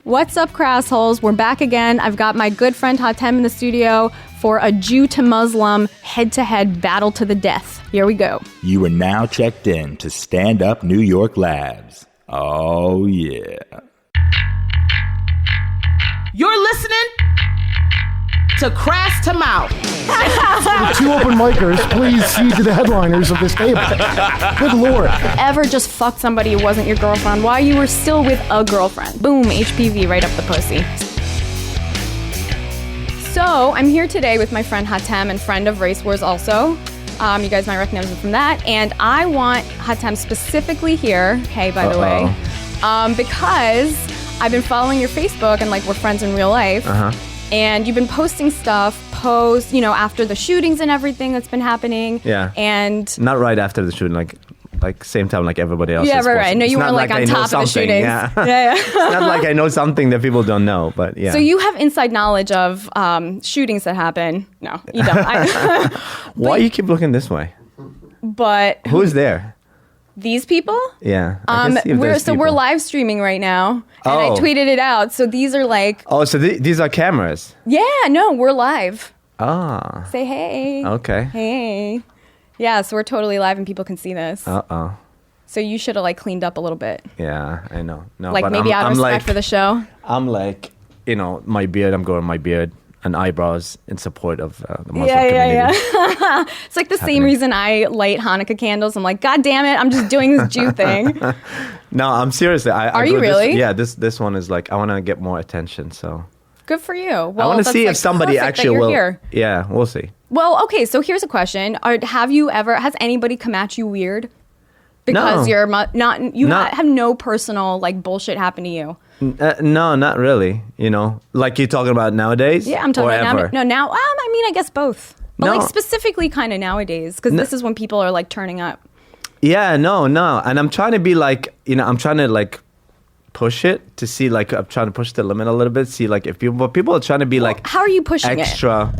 What's up, Crass holes? We're back again. I've got my good friend Hatem in the studio for a Jew to Muslim head-to-head battle to the death. Here we go. You are now checked in to Stand Up New York Labs. Oh, yeah. You're listening to Crass to Mouth. Two open micers, please cede to the headliners of this table. Good Lord. Ever just fucked somebody who wasn't your girlfriend while you were still with a girlfriend? Boom, HPV right up the pussy. So, I'm here today with my friend Hatem and friend of Race Wars also. You guys might recognize him from that. And I want Hatem specifically here, hey, by the way, because I've been following your Facebook and, like, we're friends in real life. And you've been posting stuff after the shootings and everything that's been happening. Yeah. And not right after the shooting, like same time like everybody else. Yeah, right. No, you weren't like on top of the shootings. Yeah. Yeah. It's not like I know something that people don't know, but yeah. So you have inside knowledge of shootings that happen. No, you don't. Why you keep looking this way? But who's there? These people? Yeah. We're live streaming right now, and I tweeted it out. So these are like. Oh, so these are cameras. Yeah. No, we're live. Ah. Say hey. Okay. Hey. Yeah, so we're totally live and people can see this. So you should have like cleaned up a little bit. Yeah, I know. No, like but maybe out of respect for the show. I'm like, my beard. I'm growing my beard and eyebrows in support of the Muslim community. Yeah. It's like the same reason I light Hanukkah candles. I'm like, God damn it, I'm just doing this Jew thing. No, I'm seriously. Are you really? This one is like I want to get more attention. So. Good for you. Well, I want to see if somebody actually will. Here. Yeah, we'll see. Well, okay, so here's a question. Has anybody come at you weird? Because No. you have no personal like bullshit happen to you. No, not really. Like you're talking about nowadays? Yeah, I'm talking about now. Now, I guess both. But No. like specifically kind of nowadays, because this is when people are like turning up. Yeah, no. And I'm trying to be like, I'm trying to like push it to see like, I'm trying to push the limit a little bit, see like if people are trying to be like. How are you pushing extra.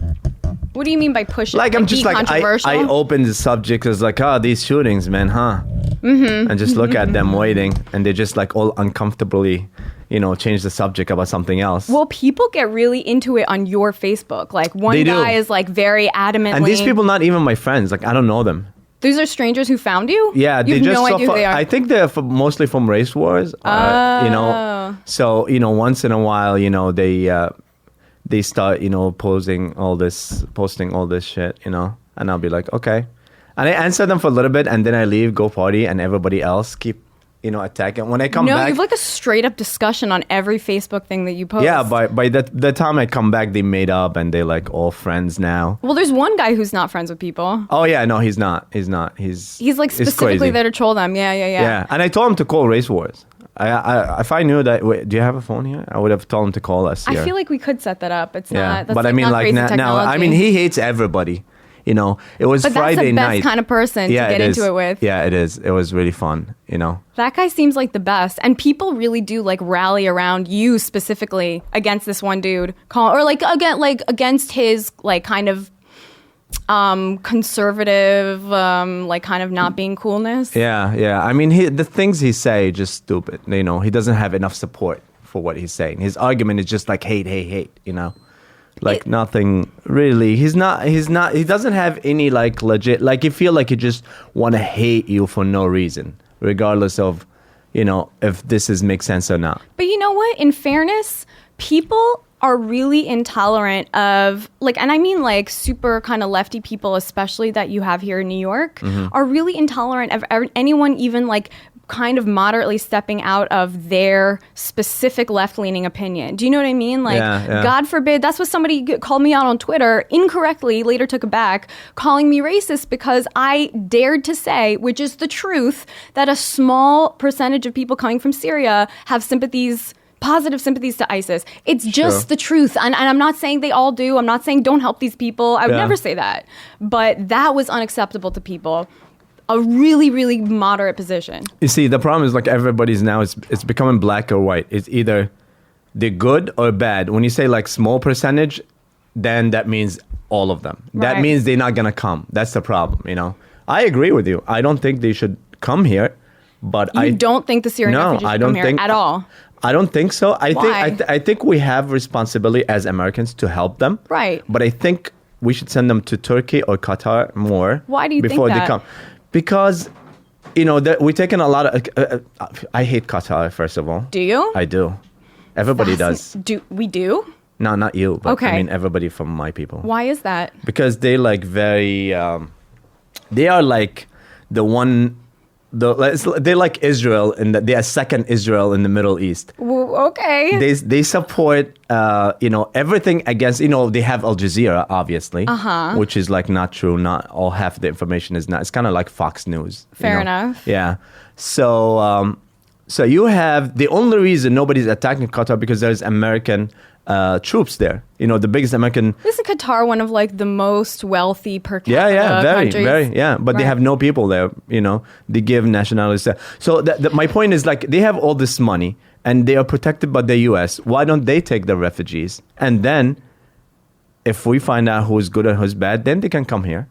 What do you mean by pushing? Like I'm just like I open the subject as like these shootings, man, huh? And just look at them waiting, and they just like all uncomfortably, change the subject about something else. Well, people get really into it on your Facebook. Like one guy is like very adamantly. And these people not even my friends. Like I don't know them. These are strangers who found you? Yeah, you have no idea who they are. I think they're mostly from Race Wars. So once in a while, they start, posting all this shit, and I'll be like, okay. And I answer them for a little bit, and then I leave, go party, and everybody else keep, attacking. When I come back... No, you have like a straight up discussion on every Facebook thing that you post. Yeah, by the time I come back, they made up, and they're like all friends now. Well, there's one guy who's not friends with people. Oh, yeah, no, he's not. He's like specifically there to troll them. Yeah. Yeah, and I told him to call Race Wars. If I knew that, wait, do you have a phone here? I would have told him to call us here. I feel like we could set that up. It's not. That's but like I mean, not like crazy now, I mean, he hates everybody. It was but Friday night. But that's the best kind of person to get into it with. Yeah, it is. It was really fun. That guy seems like the best, and people really do like rally around you specifically against this one dude, against his like kind of conservative, like kind of not being coolness. Yeah. I mean, the things he say just stupid. He doesn't have enough support for what he's saying. His argument is just like hate. Like nothing really. He doesn't have any like legit. Like you feel like he just want to hate you for no reason, regardless of, if this makes sense or not. But you know what? In fairness, people are really intolerant of like, and I mean like super kind of lefty people, especially that you have here in New York, are really intolerant of anyone even like kind of moderately stepping out of their specific left-leaning opinion. Do you know what I mean? Like, God forbid, that's what somebody called me out on Twitter, incorrectly, later took it back, calling me racist because I dared to say, which is the truth, that a small percentage of people coming from Syria have positive sympathies to ISIS. It's just the truth. And I'm not saying they all do. I'm not saying don't help these people. I would never say that. But that was unacceptable to people. A really, really moderate position. You see, the problem is like everybody's now, it's becoming black or white. It's either they're good or bad. When you say like small percentage, then that means all of them. Right. That means they're not going to come. That's the problem, I agree with you. I don't think they should come here. But You don't think the Syrian refugees should come here at all? I don't think so. Why? I think we have responsibility as Americans to help them. Right. But I think we should send them to Turkey or Qatar more. Why do you think before that? they come? Because, we're taking a lot of. I hate Qatar. First of all. Do you? I do. Everybody does. Do we do? No, not you. But Okay. I mean, everybody from my people. Why is that? Because they like very. They are like the one. They're like Israel, and they are second Israel in the Middle East. Okay. They support everything against they have Al Jazeera obviously, which is like not true. Not all half the information is not. It's kind of like Fox News. Fair enough. Yeah. So you have the only reason nobody's attacking Qatar because there's American troops there. The biggest American. Isn't Qatar one of like the most wealthy per capita countries? But they have no people there. They give nationalities there. So my point is like they have all this money and they are protected by the U.S. Why don't they take the refugees? And then, if we find out who's good and who's bad, then they can come here.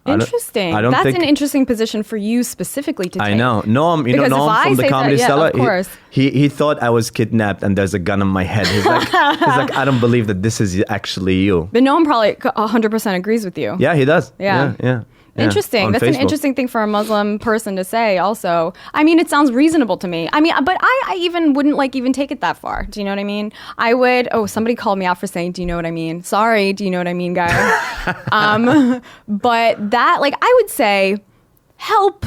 Interesting. That's an interesting position for you specifically to take. I know. Noam, Because Noam if I from the say Comedy that, yeah, Cellar, of course. he thought I was kidnapped and there's a gun on my head. He's like, I don't believe that this is actually you. But Noam probably 100% agrees with you. Yeah, he does. Yeah. Yeah. Interesting. That's an interesting thing for a Muslim person to say also. I mean, it sounds reasonable to me. I mean, but I even wouldn't even take it that far. Do you know what I mean? I would, somebody called me out for saying, do you know what I mean? Sorry, do you know what I mean, guys? But that, I would say, help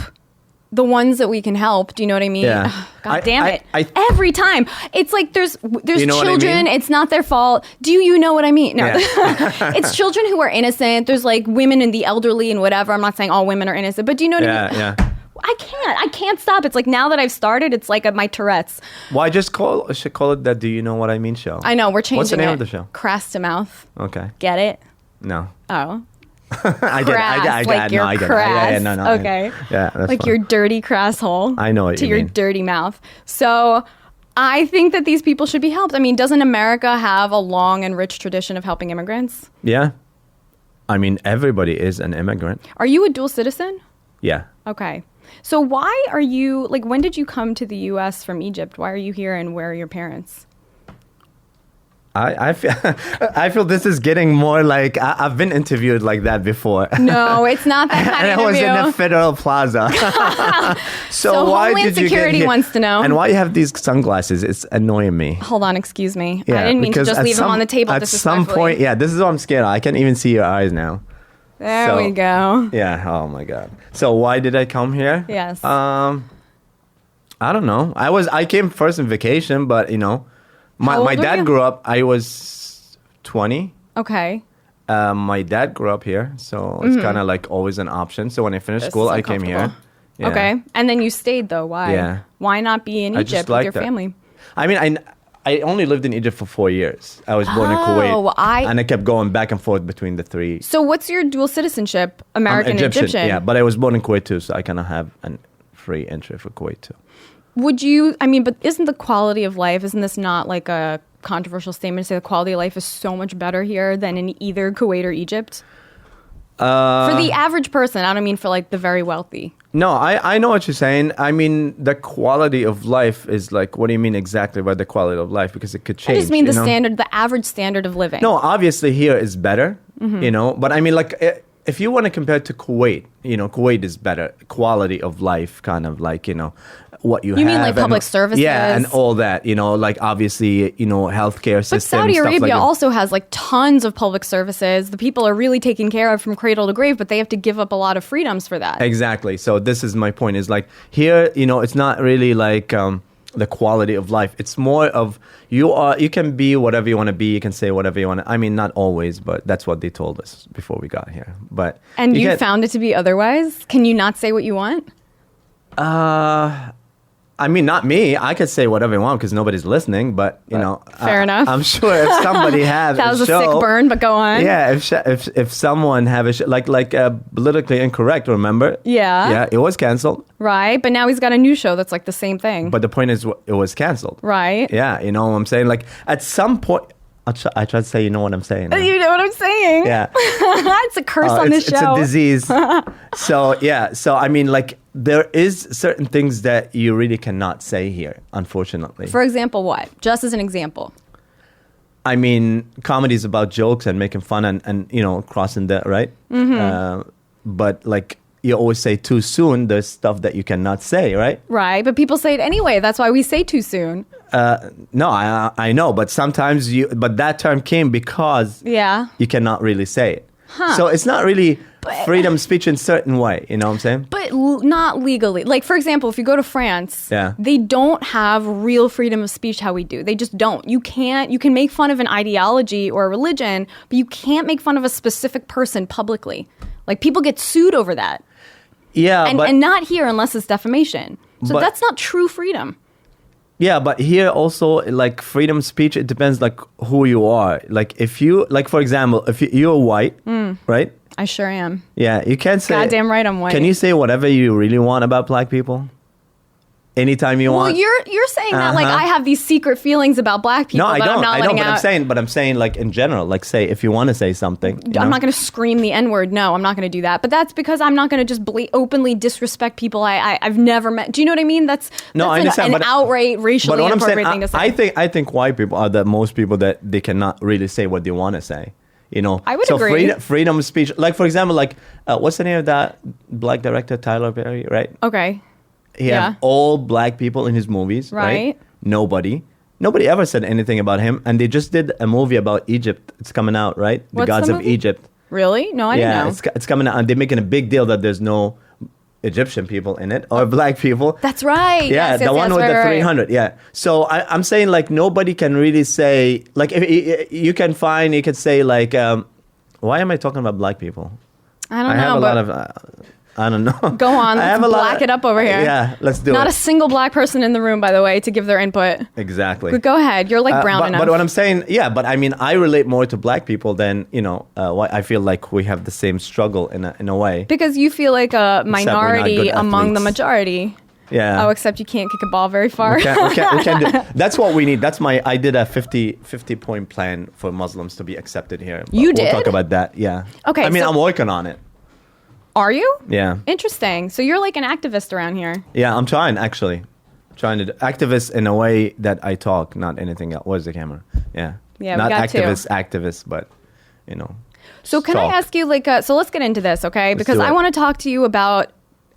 the ones that we can help. Do you know what I mean? Yeah. God damn it. Every time. It's like there's children. I mean? It's not their fault. Do you know what I mean? No. Yeah. It's children who are innocent. There's women and the elderly and whatever. I'm not saying all women are innocent, but do you know what I mean? Yeah. I can't stop. It's like now that I've started, it's like my Tourette's. Why should call it that Do You Know What I Mean show? I know, we're changing it. What's the name of the show? Crass to Mouth. Okay. Get it? No. Oh. I Crass, get it. your crass. No. Okay. Yeah, that's like fine. your dirty crass hole. I know what to you your mean. dirty mouth. So I think that these people should be helped. I mean, doesn't America have a long and rich tradition of helping immigrants? Yeah. I mean, everybody is an immigrant. Are you a dual citizen? Yeah. Okay. So why are you, when did you come to the U.S. from Egypt? Why are you here and where are your parents? I feel this is getting more like I've been interviewed like that before. No, it's not that kind and of interview. I was in the Federal Plaza. So why Homeland did you Security get here? wants to know. And why you have these sunglasses? It's annoying me. Hold on, excuse me. Yeah, I didn't mean to because just leave them on the table At some point, yeah, this is what I'm scared of. I can't even see your eyes now. There we go. Yeah. Oh my God. So why did I come here? Yes. I don't know. I came first on vacation, but How old my were dad you? grew up. I was 20. Okay. My dad grew up here, so it's kind of like always an option. So when I finished This school, is I came here. uncomfortable. Yeah. Okay. And then you stayed though. Why? Yeah. Why not be in I just Egypt with your liked it. family? I mean, I only lived in Egypt for 4 years. I was born in Oh, Kuwait, and I kept going back and forth between the three. So what's your dual citizenship? American and Egyptian? Yeah, but I was born in Kuwait too, so I kind of have a free entry for Kuwait too. Would you, but isn't the quality of life, isn't this not like a controversial statement to say the quality of life is so much better here than in either Kuwait or Egypt? For the average person, I don't mean for the very wealthy. No, I know what you're saying. I mean, the quality of life is what do you mean exactly by the quality of life? Because it could change. I just mean the average standard of living. No, obviously here is better, Mm-hmm. but I mean, if you want to compare it to Kuwait, Kuwait is better quality of life, kind of what you have. You mean like public services? Yeah, and all that, obviously, healthcare system. But Saudi stuff Arabia like that. also has tons of public services. The people are really taken care of from cradle to grave, but they have to give up a lot of freedoms for that. Exactly. So this is my point, is here, it's not really the quality of life. It's more of you can be whatever you want to be. You can say whatever you want to. I mean, not always, but that's what they told us before we got here. But And you found it to be otherwise? Can you not say what you want? I mean, not me. I could say whatever I want because nobody's listening. But fair enough. I'm sure if somebody has That was a show, sick burn, but go on. Yeah, if someone have a show, like politically incorrect, remember? Yeah. It was canceled. Right, but now he's got a new show that's the same thing. But the point is, it was canceled. Right. Yeah, you know what I'm saying? At some point, I try to say, you know what I'm saying. Now. You know what I'm saying? Yeah. It's a curse on this show. It's a disease. So I mean, there is certain things that you really cannot say here, unfortunately. For example, what? Just as an example. I mean, comedy is about jokes and making fun and you know, crossing that, right? But like you always say too soon, there's stuff that you cannot say, right? Right, but people say it anyway. That's why we say too soon. No, I know, but sometimes but that term came because you cannot really say it. So it's not really freedom of speech in a certain way, you know what I'm saying? But not legally. Like, for example, if you go to France, they don't have real freedom of speech how we do. They just don't. You can make fun of an ideology or a religion, but you can't make fun of a specific person publicly. Like, people get sued over that. Yeah, and not here unless it's defamation. So that's not true freedom. Yeah, but here also, like, freedom of speech, it depends, like, who you are. Like, if you, like, for example, if you're white, right? I sure am. Yeah, you can't say... Goddamn right I'm white. Can you say whatever you really want about black people? Anytime you want? Well, you're saying that, like, I have these secret feelings about black people no, I that don't. I'm not letting out. But I'm saying, like, in general, like, say, if you want to say something. I'm not going to scream the N-word. No, I'm not going to do that. But that's because I'm not going to just openly disrespect people I've never met. Do you know what I mean? That's I understand, an outright, racially inappropriate thing to say. I think white people are the most people that they cannot really say what they want to say. You know, I would agree. Freedom of speech. Like, for example, like, what's the name of that black director, Tyler Perry, right? Okay. He had all black people in his movies, right? Nobody ever said anything about him. And they just did a movie about Egypt. It's coming out, right? What's the Gods the of movie? Egypt. Really? No, I didn't know. Yeah, it's coming out. And they're making a big deal that there's no Egyptian people in it or black people. That's right. Yeah, yes, the one with the 300. Right. Yeah. So I'm saying, like, nobody can really say, like, if you can say, like, why am I talking about black people? I don't know. I have a lot of... I don't know. Go on. Let's black it up over here. Yeah, let's do it. Not a single black person in the room, by the way, to give their input. Exactly. But go ahead. You're like brown enough. But what I'm saying, but I mean, I relate more to black people than, you know, I feel like we have the same struggle in a way. Because you feel like a minority among the majority. Yeah. Oh, except you can't kick a ball very far. We can't do. That's what we need. I did a 50-point plan for Muslims to be accepted here. You did? We'll talk about that, yeah. Okay. I mean, I'm working on it. Are you? Yeah. Interesting. So you're like an activist around here. Yeah, I'm trying, actually. Trying to activist in a way that I talk, not anything else. Where's the camera? Yeah. Yeah, not we got activist, but, you know. So can talk. I ask you, like, so let's get into this, okay? Because I want to talk to you about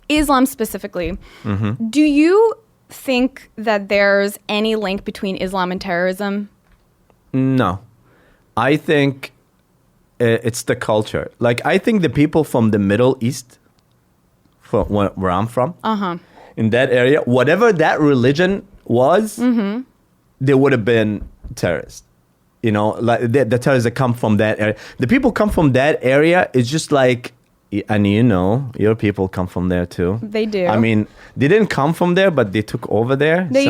Islam specifically. Mm-hmm. Do you think that there's any link between Islam and terrorism? No. I think it's the culture. Like, I think the people from the Middle East, from where I'm from, in that area, whatever that religion was, they would have been terrorists. You know, like the terrorists that come from that area. The people come from that area is just like, and you know, your people come from there too. They do. I mean, they didn't come from there, but they took over there. They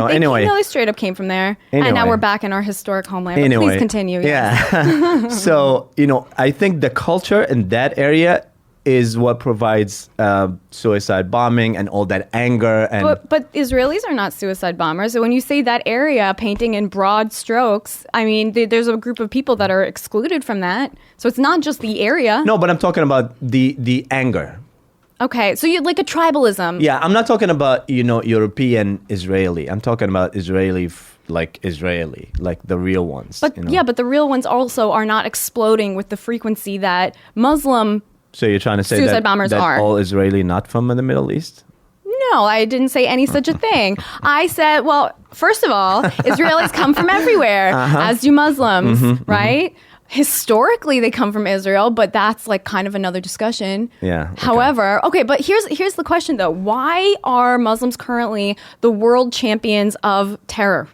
straight up came from there. Anyway. And now we're back in our historic homeland. But please continue. Yeah. So, you know, I think the culture in that area is what provides suicide bombing and all that anger. And but Israelis are not suicide bombers. So when you say that area, painting in broad strokes, I mean, there's a group of people that are excluded from that. So it's not just the area. No, but I'm talking about the anger. Okay, so you like a tribalism. Yeah, I'm not talking about, you know, European Israeli. I'm talking about Israeli, like the real ones. But you know? yeah, but the real ones also are not exploding with the frequency that Muslim. So you're trying to say suicide bombers that are all Israeli not from the Middle East? No, I didn't say any such a thing. I said, well, first of all, Israelis come from everywhere, as do Muslims, right? Historically, they come from Israel, but that's like kind of another discussion. Yeah. Okay. However, but here's the question though: why are Muslims currently the world champions of terror?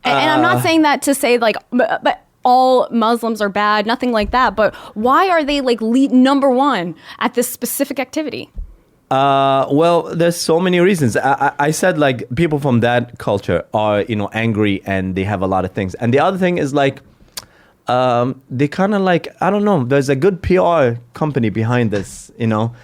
And I'm not saying that to say like, but all Muslims are bad, nothing like that. But why are they like number one at this specific activity? Well, there's so many reasons. I said like people from that culture are, you know, angry and they have a lot of things. And the other thing is like, they kind of like, I don't know, there's a good PR company behind this, you know.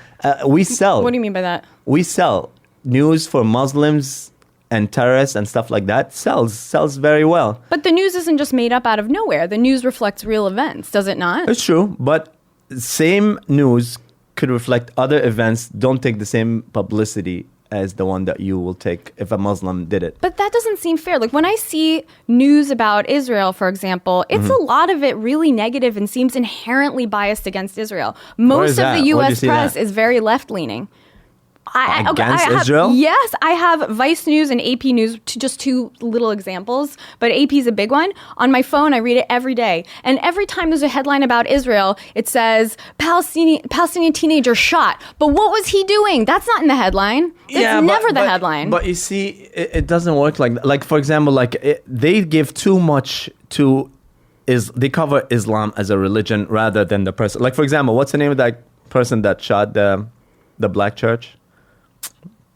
We sell. What do you mean by that? We sell news for Muslims and terrorists and stuff like that. Sells very well. But the news isn't just made up out of nowhere. The news reflects real events, does it not? It's true, but same news could reflect other events, don't take the same publicity as the one that you will take if a Muslim did it. But that doesn't seem fair. Like when I see news about Israel, for example, it's a lot of it really negative and seems inherently biased against Israel. Most of that? the Where do you U.S. see press that? is very left-leaning. Against have, Israel? Yes, I have Vice News and AP News, just two little examples, but AP is a big one. On my phone, I read it every day. And every time there's a headline about Israel, it says, Palestinian teenager shot. But what was he doing? That's not in the headline. It's never the headline. But you see, it doesn't work like that. Like, for example, they give too much to... They cover Islam as a religion rather than the person. Like, for example, what's the name of that person that shot the black church?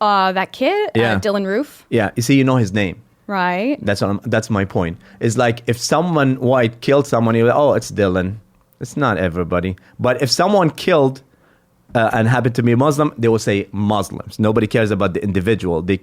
That kid, Dylan Roof. Yeah, you see, you know his name. Right. That's my point. It's like if someone white killed someone, you're like, oh, it's Dylan. It's not everybody. But if someone killed and happened to be Muslim, they will say Muslims. Nobody cares about the individual. They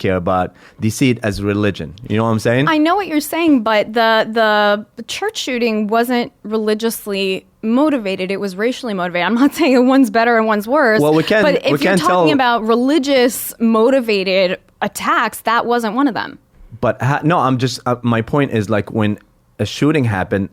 see it as religion. You know what I'm saying? I know what you're saying, but the church shooting wasn't religiously motivated. It was racially motivated. I'm not saying one's better and one's worse. Well, but if you're talking about religious motivated attacks, that wasn't one of them. But I'm just, my point is like when a shooting happened,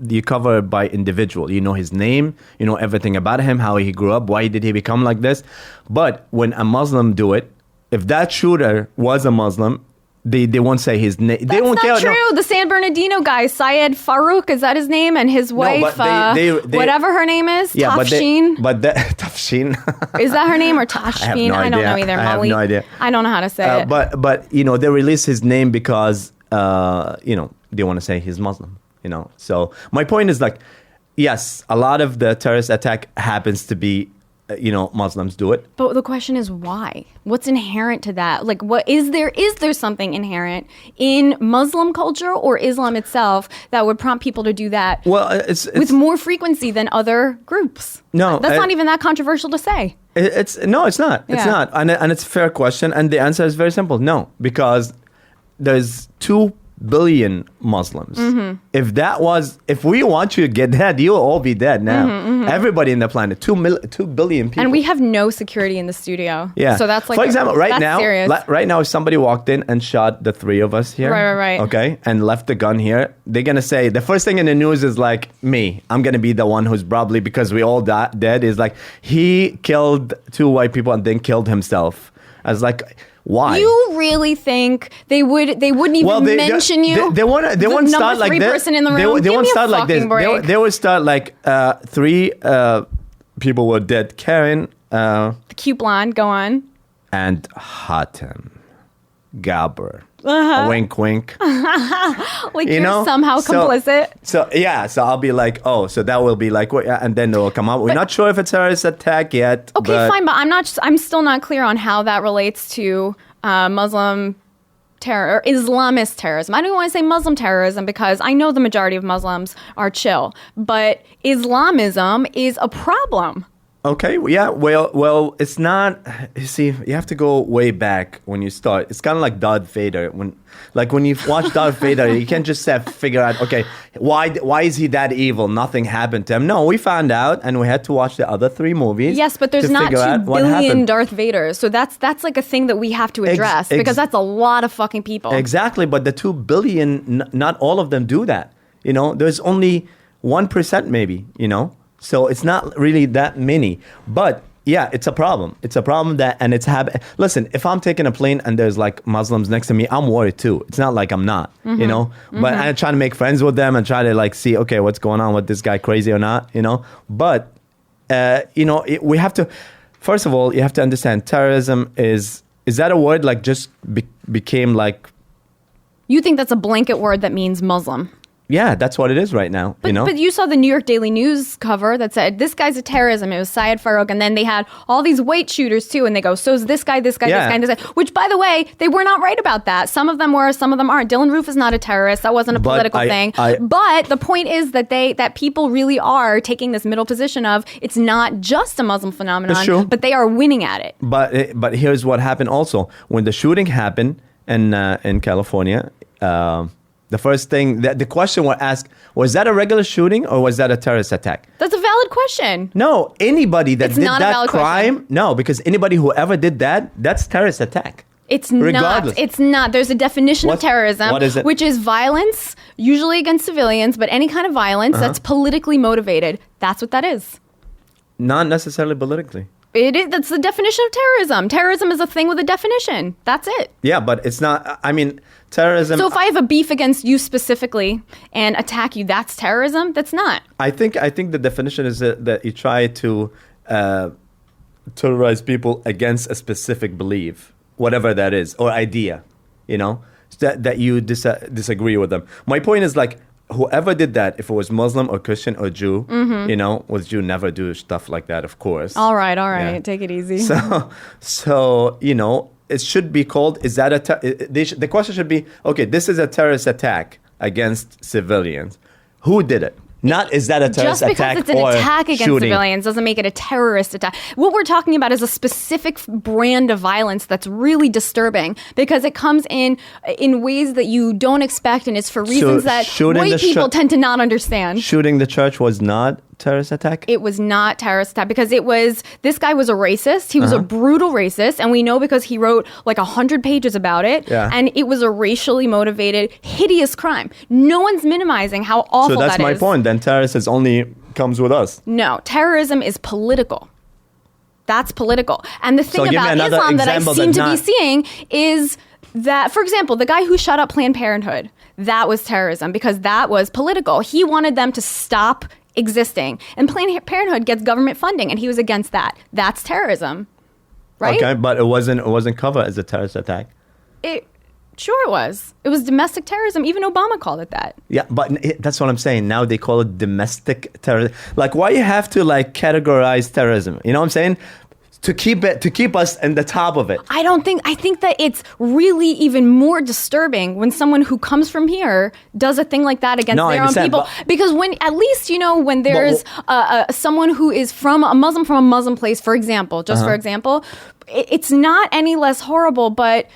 you cover it by individual. You know his name, you know everything about him, how he grew up, why did he become like this. But when a Muslim do it, if that shooter was a Muslim, they won't say his name. They won't care. That's not true. No. The San Bernardino guy, Syed Farouk, is that his name? And his wife, whatever her name is, Tafshin. Tafshin. Is that her name or Tashfin? I don't know either. I have no idea. I don't know how to say it. But they release his name because they want to say he's Muslim. So my point is like, yes, a lot of the terrorist attack happens to be, Muslims do it. But the question is why? What's inherent to that? Like, what is there something inherent in Muslim culture or Islam itself that would prompt people to do that? Well, it's with more frequency than other groups. No, that's not even that controversial to say. It's not. Yeah. It's not, and it's a fair question, and the answer is very simple. No, because there's 2 billion Muslims. Mm-hmm. If we want you to get dead, you'll all be dead now. Mm-hmm. Everybody in the planet, 2 billion people. And we have no security in the studio. Yeah. So that's like, for example, right now, if somebody walked in and shot the 3 of us here. Right. Okay. And left the gun here, they're going to say, the first thing in the news is like, me. I'm going to be the one who's probably, because we all dead, is like, he killed 2 white people and then killed himself. I was like, why? You really think they wouldn't even mention you? They won't start like this. Person in the room. They won't start like this. Break. They would start like 3 people were dead. Karen, the cute blonde. Go on. And Hatem Gabr. Wink, wink. Like you're somehow complicit. So I'll be like, oh, so that will be like, and then they'll come up. We're not sure if it's a terrorist attack yet. Okay, fine, but I'm still not clear on how that relates to Muslim terror or Islamist terrorism. I don't want to say Muslim terrorism because I know the majority of Muslims are chill, but Islamism is a problem. Okay, yeah, well, it's not. You see, you have to go way back when you start. It's kind of like Darth Vader. When you watch Darth Vader, you can't just figure out, okay, why is he that evil? Nothing happened to him. No, we found out, and we had to watch the other 3 movies. Yes, but there's not 2 billion Darth Vaders, so that's like a thing that we have to address because that's a lot of fucking people. Exactly, but the 2 billion, not all of them do that. There's only 1% maybe. So it's not really that many. But yeah, it's a problem. It's a problem and it's happening. Listen, if I'm taking a plane and there's like Muslims next to me, I'm worried too. It's not like I'm not, But I'm trying to make friends with them and try to like see, okay, what's going on with this guy, crazy or not, But, we have to, first of all, you have to understand terrorism is that a word like just became like... You think that's a blanket word that means Muslim? Yeah, that's what it is right now. But you saw the New York Daily News cover that said, this guy's a terrorism. It was Syed Farouk. And then they had all these white shooters too. And they go, so is this guy, this guy, this guy, and this guy. Which, by the way, they were not right about that. Some of them were, some of them aren't. Dylan Roof is not a terrorist. That wasn't a political thing. But the point is that people really are taking this middle position of it's not just a Muslim phenomenon, but they are winning at it. But here's what happened also. When the shooting happened in California, the first thing, the question was asked, was that a regular shooting or was that a terrorist attack? That's a valid question. No, anybody that It's did not a that valid crime, question. no, because anybody who ever did that, that's terrorist attack. It's Regardless. not. It's not. There's a definition of What- terrorism, what is it? which is violence, usually against civilians, but any kind of violence that's politically motivated. That's what that is. Not necessarily politically. That's the definition of terrorism. Terrorism is a thing with a definition. That's it. Yeah, but it's not, I mean, terrorism. So if I have a beef against you specifically and attack you, that's terrorism? That's not. I think the definition is that you try to terrorize people against a specific belief, whatever that is, or idea, that you disagree with them. My point is like, whoever did that, if it was Muslim or Christian or Jew, was Jew never do stuff like that, of course. All right. Yeah. Take it easy. So it should be called, is that the question should be, okay, this is a terrorist attack against civilians. Who did it? Not is that a terrorist Just because attack it's an or attack against shooting. civilians doesn't make it a terrorist attack. What we're talking about is a specific brand of violence that's really disturbing because it comes in ways that you don't expect, and it's for reasons that white people tend to not understand. Shooting the church was not terrorist attack? It was not terrorist attack because this guy was a racist. He was a brutal racist, and we know because he wrote like 100 pages about it. Yeah. And it was a racially motivated, hideous crime. No one's minimizing how awful that is. So that's my point. Then terrorist only comes with us. No, terrorism is political. That's political. And the thing So give me about another Islam that I example seem that's to be seeing is that, for example, the guy who shut up Planned Parenthood, that was terrorism because that was political. He wanted them to stop existing. And Planned Parenthood gets government funding, and he was against that. That's terrorism, right? Okay, but it wasn't covered as a terrorist attack. Sure it was. It was domestic terrorism. Even Obama called it that. Yeah, but that's what I'm saying. Now they call it domestic terrorism. Like, why you have to like categorize terrorism? You know what I'm saying? To keep us in the top of it. I think that it's really even more disturbing when someone who comes from here does a thing like that against their own people. Because when, at least, when there's someone who is from a Muslim place, for example, for example, it's not any less horrible, but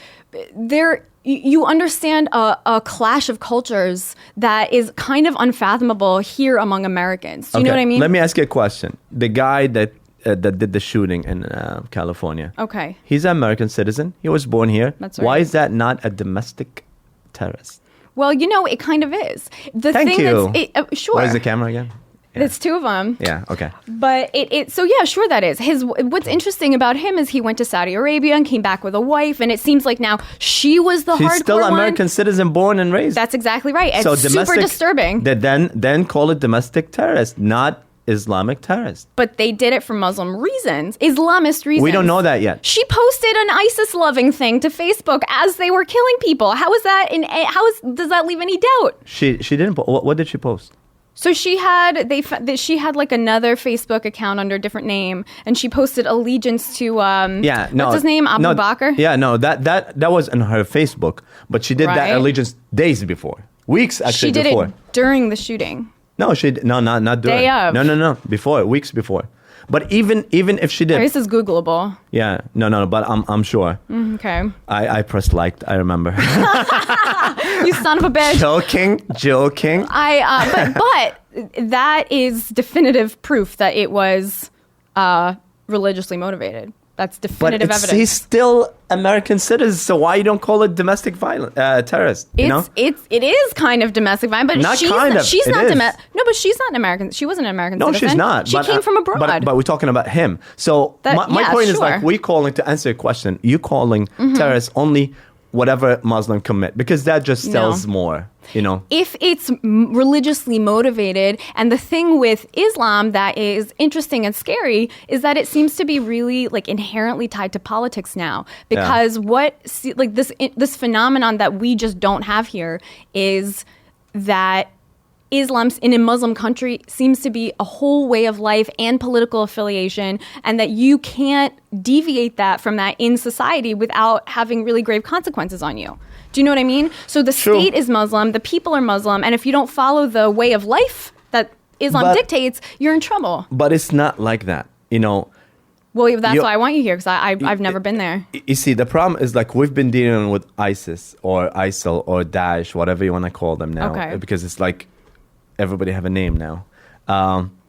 you understand a clash of cultures that is kind of unfathomable here among Americans. Do you know what I mean? Let me ask you a question. The guy that did the shooting in California. Okay. He's an American citizen. He was born here. That's right. Why is that not a domestic terrorist? Well, it kind of is. Thank you. Sure. Where's the camera again? Yeah. It's two of them. Yeah, okay. But so yeah, sure that is. What's interesting about him is he went to Saudi Arabia and came back with a wife, and it seems like now she was the hardcore one. She's still American citizen, born and raised. That's exactly right. It's so super disturbing. Then call it domestic terrorist, not Islamic terrorist. But they did it for Muslim reasons, Islamist reasons. We don't know that yet. She posted an ISIS-loving thing to Facebook as they were killing people. Does that leave any doubt? She didn't. What did she post? So she had like another Facebook account under a different name, and she posted allegiance to what's his name, Abu Bakr. Yeah, no, that was on her Facebook, but she did that allegiance days before, weeks actually. She did before. it during the shooting. No, not during. Day of. No, before, weeks before. But even if she did, This is Googleable. yeah, no, but I'm sure. Okay. I pressed liked. I remember. You son of a bitch. Joking. But that is definitive proof that it was religiously motivated. That's definitive evidence. He's still American citizen, so why you don't call it domestic violence terrorist? It is kind of domestic violence, but not she's kind not, of. she's It not is. No, but she's not an American. She wasn't an American No, citizen. she's not. She came from abroad. But we're talking about him. So my point is like we calling to answer your question. You calling terrorists only whatever Muslim commit because that just sells more. If it's religiously motivated, and the thing with Islam that is interesting and scary is that it seems to be really like inherently tied to politics now, because this phenomenon that we just don't have here is that Islam in a Muslim country seems to be a whole way of life and political affiliation, and that you can't deviate that from that in society without having really grave consequences on you. Do you know what I mean? So the state is Muslim, the people are Muslim, and if you don't follow the way of life that Islam dictates, you're in trouble. But it's not like that, Well, that's why I want you here, because I've never been there. You see, the problem is like we've been dealing with ISIS or ISIL or Daesh, whatever you want to call them now, because it's like everybody have a name now.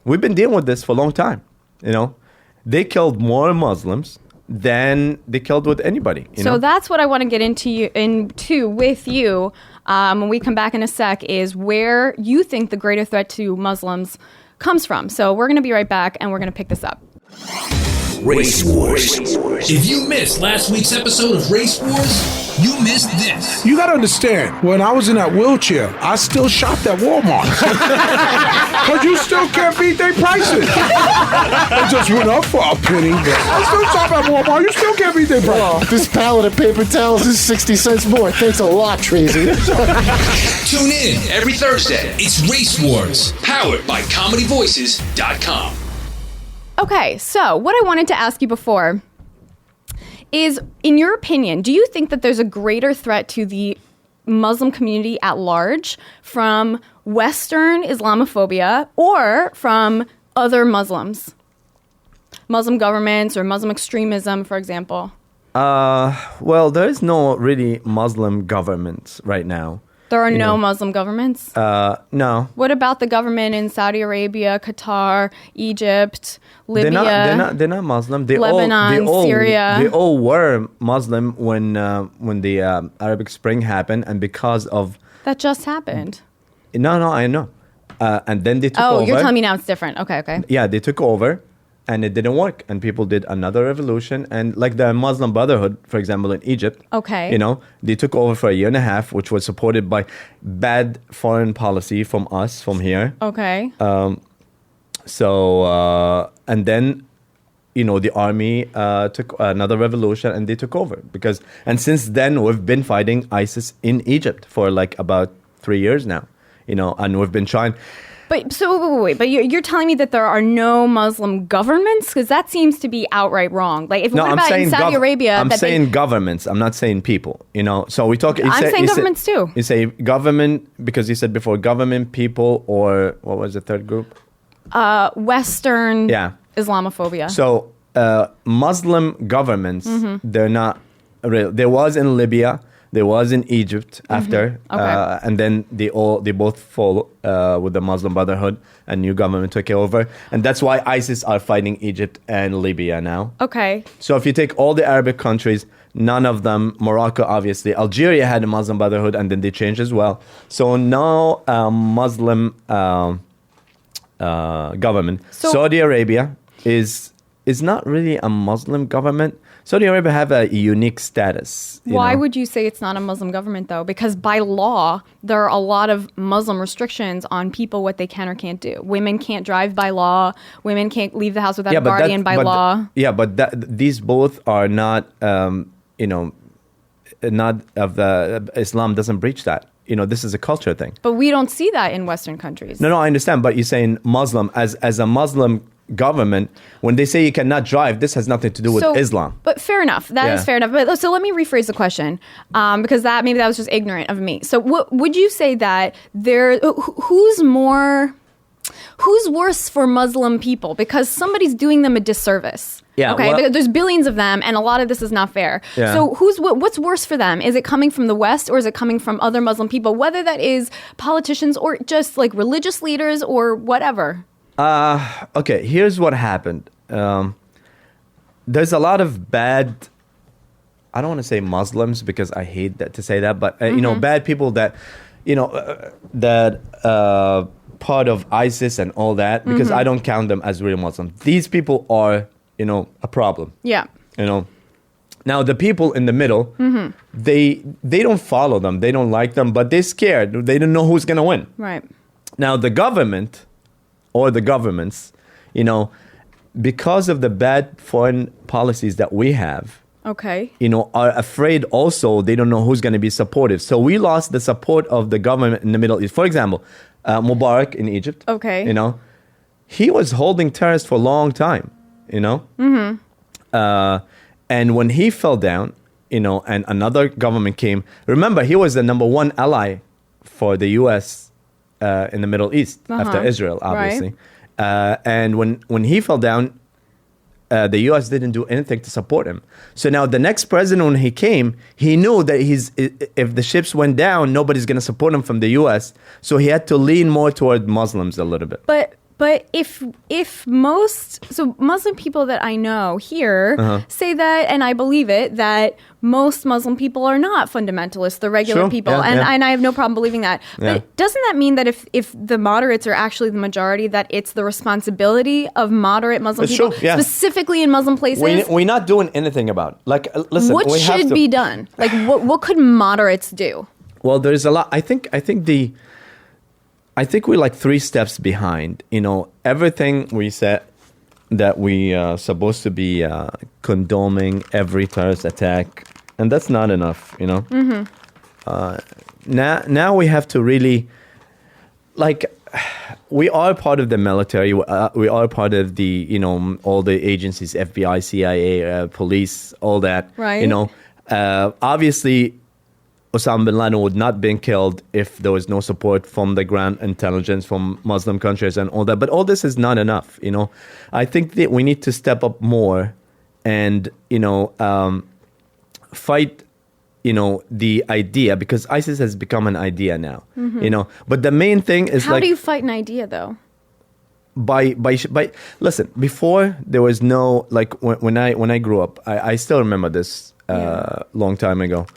We've been dealing with this for a long time. They killed more Muslims than they killed with anybody. That's what I want to get into with you when we come back in a sec, is where you think the greater threat to Muslims comes from. So we're going to be right back, and we're going to pick this up. Race Wars. If you missed last week's episode of Race Wars, you missed this. You gotta understand, when I was in that wheelchair, I still shopped at Walmart. Because you still can't beat their prices. They just went up for a penny, but I still shop at Walmart. You still can't beat their prices. This pallet of paper towels is 60 cents more. Thanks a lot, Tracy. Tune in every Thursday. It's Race Wars, powered by ComedyVoices.com. Okay, so what I wanted to ask you before is, in your opinion, do you think that there's a greater threat to the Muslim community at large from Western Islamophobia or from other Muslims? Muslim governments or Muslim extremism, for example? Well, there is no really Muslim government right now. There are no Muslim governments? No. What about the government in Saudi Arabia, Qatar, Egypt, Libya? They're not Muslim. Lebanon, Syria. They all were Muslim when the Arabic Spring happened, and because of That just happened. No, I know. And then they took over. Oh, you're telling me now it's different. Okay. Yeah, they took over, and it didn't work, and people did another revolution, and like the Muslim Brotherhood, for example, in Egypt. Okay. They took over for a year and a half, which was supported by bad foreign policy from us, from here. Okay. And then, the army took another revolution, and they took over and since then we've been fighting ISIS in Egypt for like about 3 years now, and we've been trying. But wait. But you're telling me that there are no Muslim governments? Because that seems to be outright wrong. Like, if what about in Saudi Arabia? I'm saying governments. I'm not saying people. So we talk. I'm saying governments too. You say government because you said before government, people, or what was the third group? Western Islamophobia. So Muslim governments, they're not real. There was in Libya. There was in Egypt after, and then they both fall with the Muslim Brotherhood, and new government took it over, and that's why ISIS are fighting Egypt and Libya now. Okay. So if you take all the Arabic countries, none of them, Morocco obviously, Algeria had a Muslim Brotherhood, and then they changed as well. So now Muslim government. Saudi Arabia is not really a Muslim government. Saudi Arabia have a unique status. Why would you say it's not a Muslim government, though? Because by law, there are a lot of Muslim restrictions on people, what they can or can't do. Women can't drive by law. Women can't leave the house without a guardian by law. These both are not, not of the Islam doesn't breach that. This is a culture thing. But we don't see that in Western countries. No, I understand. But you're saying Muslim, as a Muslim government, when they say you cannot drive, this has nothing to do with Islam. But fair enough. That is fair enough. But so let me rephrase the question, because maybe that was just ignorant of me. So would you say that who's worse for Muslim people? Because somebody's doing them a disservice. Yeah, okay. Because there's billions of them, and a lot of this is not fair. Yeah. So what's worse for them? Is it coming from the West, or is it coming from other Muslim people? Whether that is politicians or just like religious leaders or whatever. Okay, here's what happened. There's a lot of bad, I don't want to say Muslims because I hate that to say that, but bad people that, that part of ISIS and all that, because I don't count them as real Muslims. These people are, a problem. Yeah. Now the people in the middle, they don't follow them, they don't like them, but they're scared. They don't know who's gonna win. Right. Now the government or the governments, because of the bad foreign policies that we have, are afraid also. They don't know who's going to be supportive. So we lost the support of the government in the Middle East. For example, Mubarak in Egypt. Okay. He was holding terrorists for a long time, and when he fell down, and another government came, remember, he was the number one ally for the U.S., in the Middle East after Israel, obviously. Right. And when he fell down, the U.S. didn't do anything to support him. So now the next president, when he came, he knew that if the ships went down, nobody's going to support him from the U.S. So he had to lean more toward Muslims a little bit. But But if Muslim people that I know here say that, and I believe it, that most Muslim people are not fundamentalists, the regular people, and I have no problem believing that. But doesn't that mean that if the moderates are actually the majority, that it's the responsibility of moderate Muslim people, specifically in Muslim places? We're not doing anything about it. Like, listen, what should be done? Like, what could moderates do? Well, there's a lot. I think we're like 3 steps behind. You know, everything we said that we are supposed to be condoning every terrorist attack, and that's not enough. You know, now we have to really, like, we are part of the military. We are part of the, you know, all the agencies, FBI, CIA, police, all that. Right. You know, obviously, Osama bin Laden would not been killed if there was no support from the ground intelligence from Muslim countries and all that. But all this is not enough, you know. I think that we need to step up more and, you know, fight, you know, the idea, because ISIS has become an idea now, you know. But the main thing is how do you fight an idea, though? By listen, before there was no, like, when I grew up, I still remember this long time ago.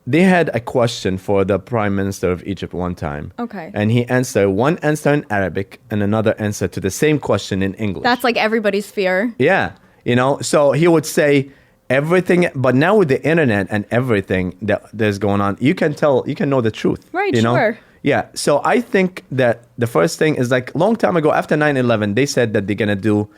They had a question for the prime minister of Egypt one time. Okay. And he answered one answer in Arabic and another answer to the same question in English. That's like everybody's fear. Yeah. You know, so he would say everything, but now with the internet and everything that there's going on, you can know the truth. Right, you know? sure. Yeah. So I think that the first thing is, like, long time ago, after 9/11, they said that they're going to do...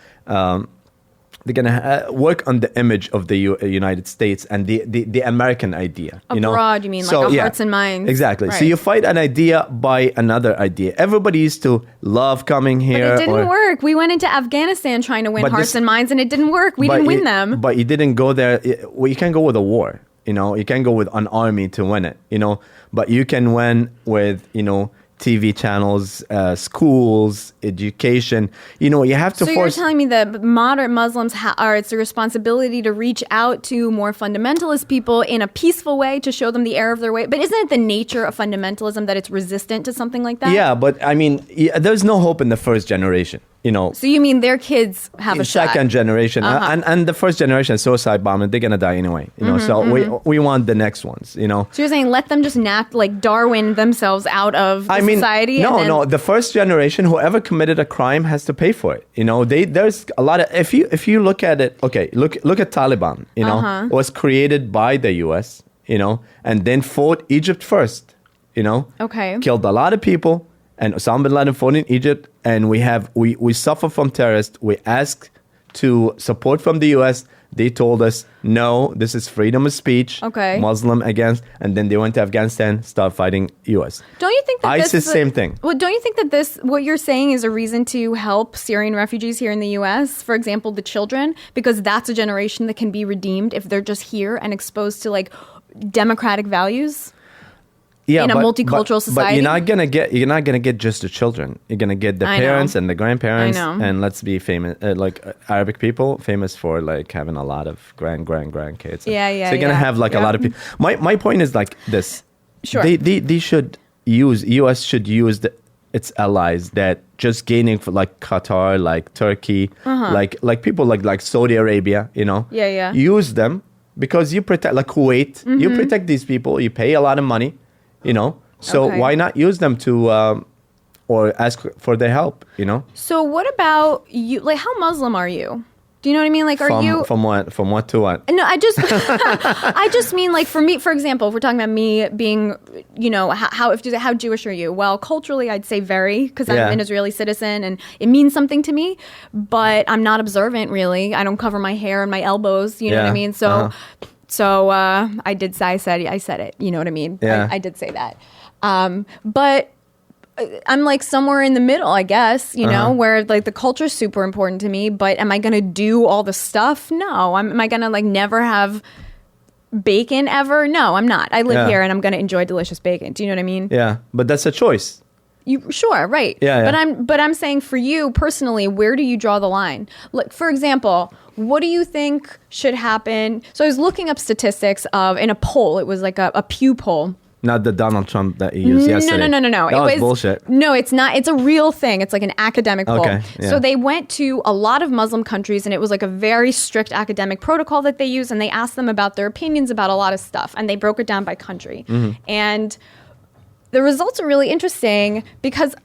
they're going to work on the image of the United States and the American idea. Abroad, you mean, like hearts and minds. Exactly. Right. So you fight an idea by another idea. Everybody used to love coming here. But it didn't work. We went into Afghanistan trying to win hearts and minds, and it didn't work. We didn't win them. But you didn't go there. Well, you can't go with a war. You know, you can't go with an army to win it. You know, but you can win with, you know, TV channels, schools, education. You know, you have to force... So you're telling me that moderate Muslims it's a responsibility to reach out to more fundamentalist people in a peaceful way to show them the error of their way. But isn't it the nature of fundamentalism that it's resistant to something like that? Yeah, but I mean, there's no hope in the first generation. You know, so you mean their kids have a second generation, and the first generation suicide bomber, they're gonna die anyway. You know, so we want the next ones. You know, so you're saying let them just like Darwin themselves out of society? No, the first generation, whoever committed a crime has to pay for it. You know, there's a lot of if you look at it, okay, look at Taliban. You know, was created by the U.S. You know, and then fought Egypt first. You know, killed a lot of people. And Osama bin Laden fought in Egypt, and we suffer from terrorists. We ask to support from the U.S. They told us, no, this is freedom of speech. Okay. Muslim against, and then they went to Afghanistan, start fighting U.S. Don't you think that ISIS, same thing. Well, don't you think that what you're saying is a reason to help Syrian refugees here in the U.S., for example, the children, because that's a generation that can be redeemed if they're just here and exposed to, like, democratic values? In a multicultural society, but you're not gonna get just the children. You're gonna get the parents and the grandparents. I know. And let's be famous, like Arabic people, famous for like having a lot of grandkids. Yeah. So you're gonna have like a lot of people. My point is like this. Sure. They should use U.S. should use its allies that just gaining for like Qatar, like Turkey, like people like Saudi Arabia. You know. Yeah. Use them because you protect like Kuwait. You protect these people. You pay a lot of money. You know, so why not use them to, or ask for their help, you know? So what about you? Like, how Muslim are you? Do you know what I mean? Like, are you... From what to what? No, I just mean, like, for me, for example, if we're talking about me being, you know, how Jewish are you? Well, culturally, I'd say very, because I'm an Israeli citizen, and it means something to me, but I'm not observant, really. I don't cover my hair and my elbows, you know what I mean? So... So I said it. You know what I mean? Yeah. I did say that. But I'm like somewhere in the middle, I guess, you know, where like the culture is super important to me. But am I going to do all the stuff? No. Am I going to like never have bacon ever? No, I'm not. I live here and I'm going to enjoy delicious bacon. Do you know what I mean? Yeah. But that's a choice. Sure, right. Yeah. But I'm saying for you personally, where do you draw the line? Like, for example, what do you think should happen? So I was looking up statistics in a poll. It was like a Pew poll. Not the Donald Trump that he used yesterday. No. That was bullshit. No, it's not. It's a real thing. It's like an academic poll. Okay, yeah. So they went to a lot of Muslim countries, and it was like a very strict academic protocol that they use, and they asked them about their opinions about a lot of stuff, and they broke it down by country. And the results are really interesting because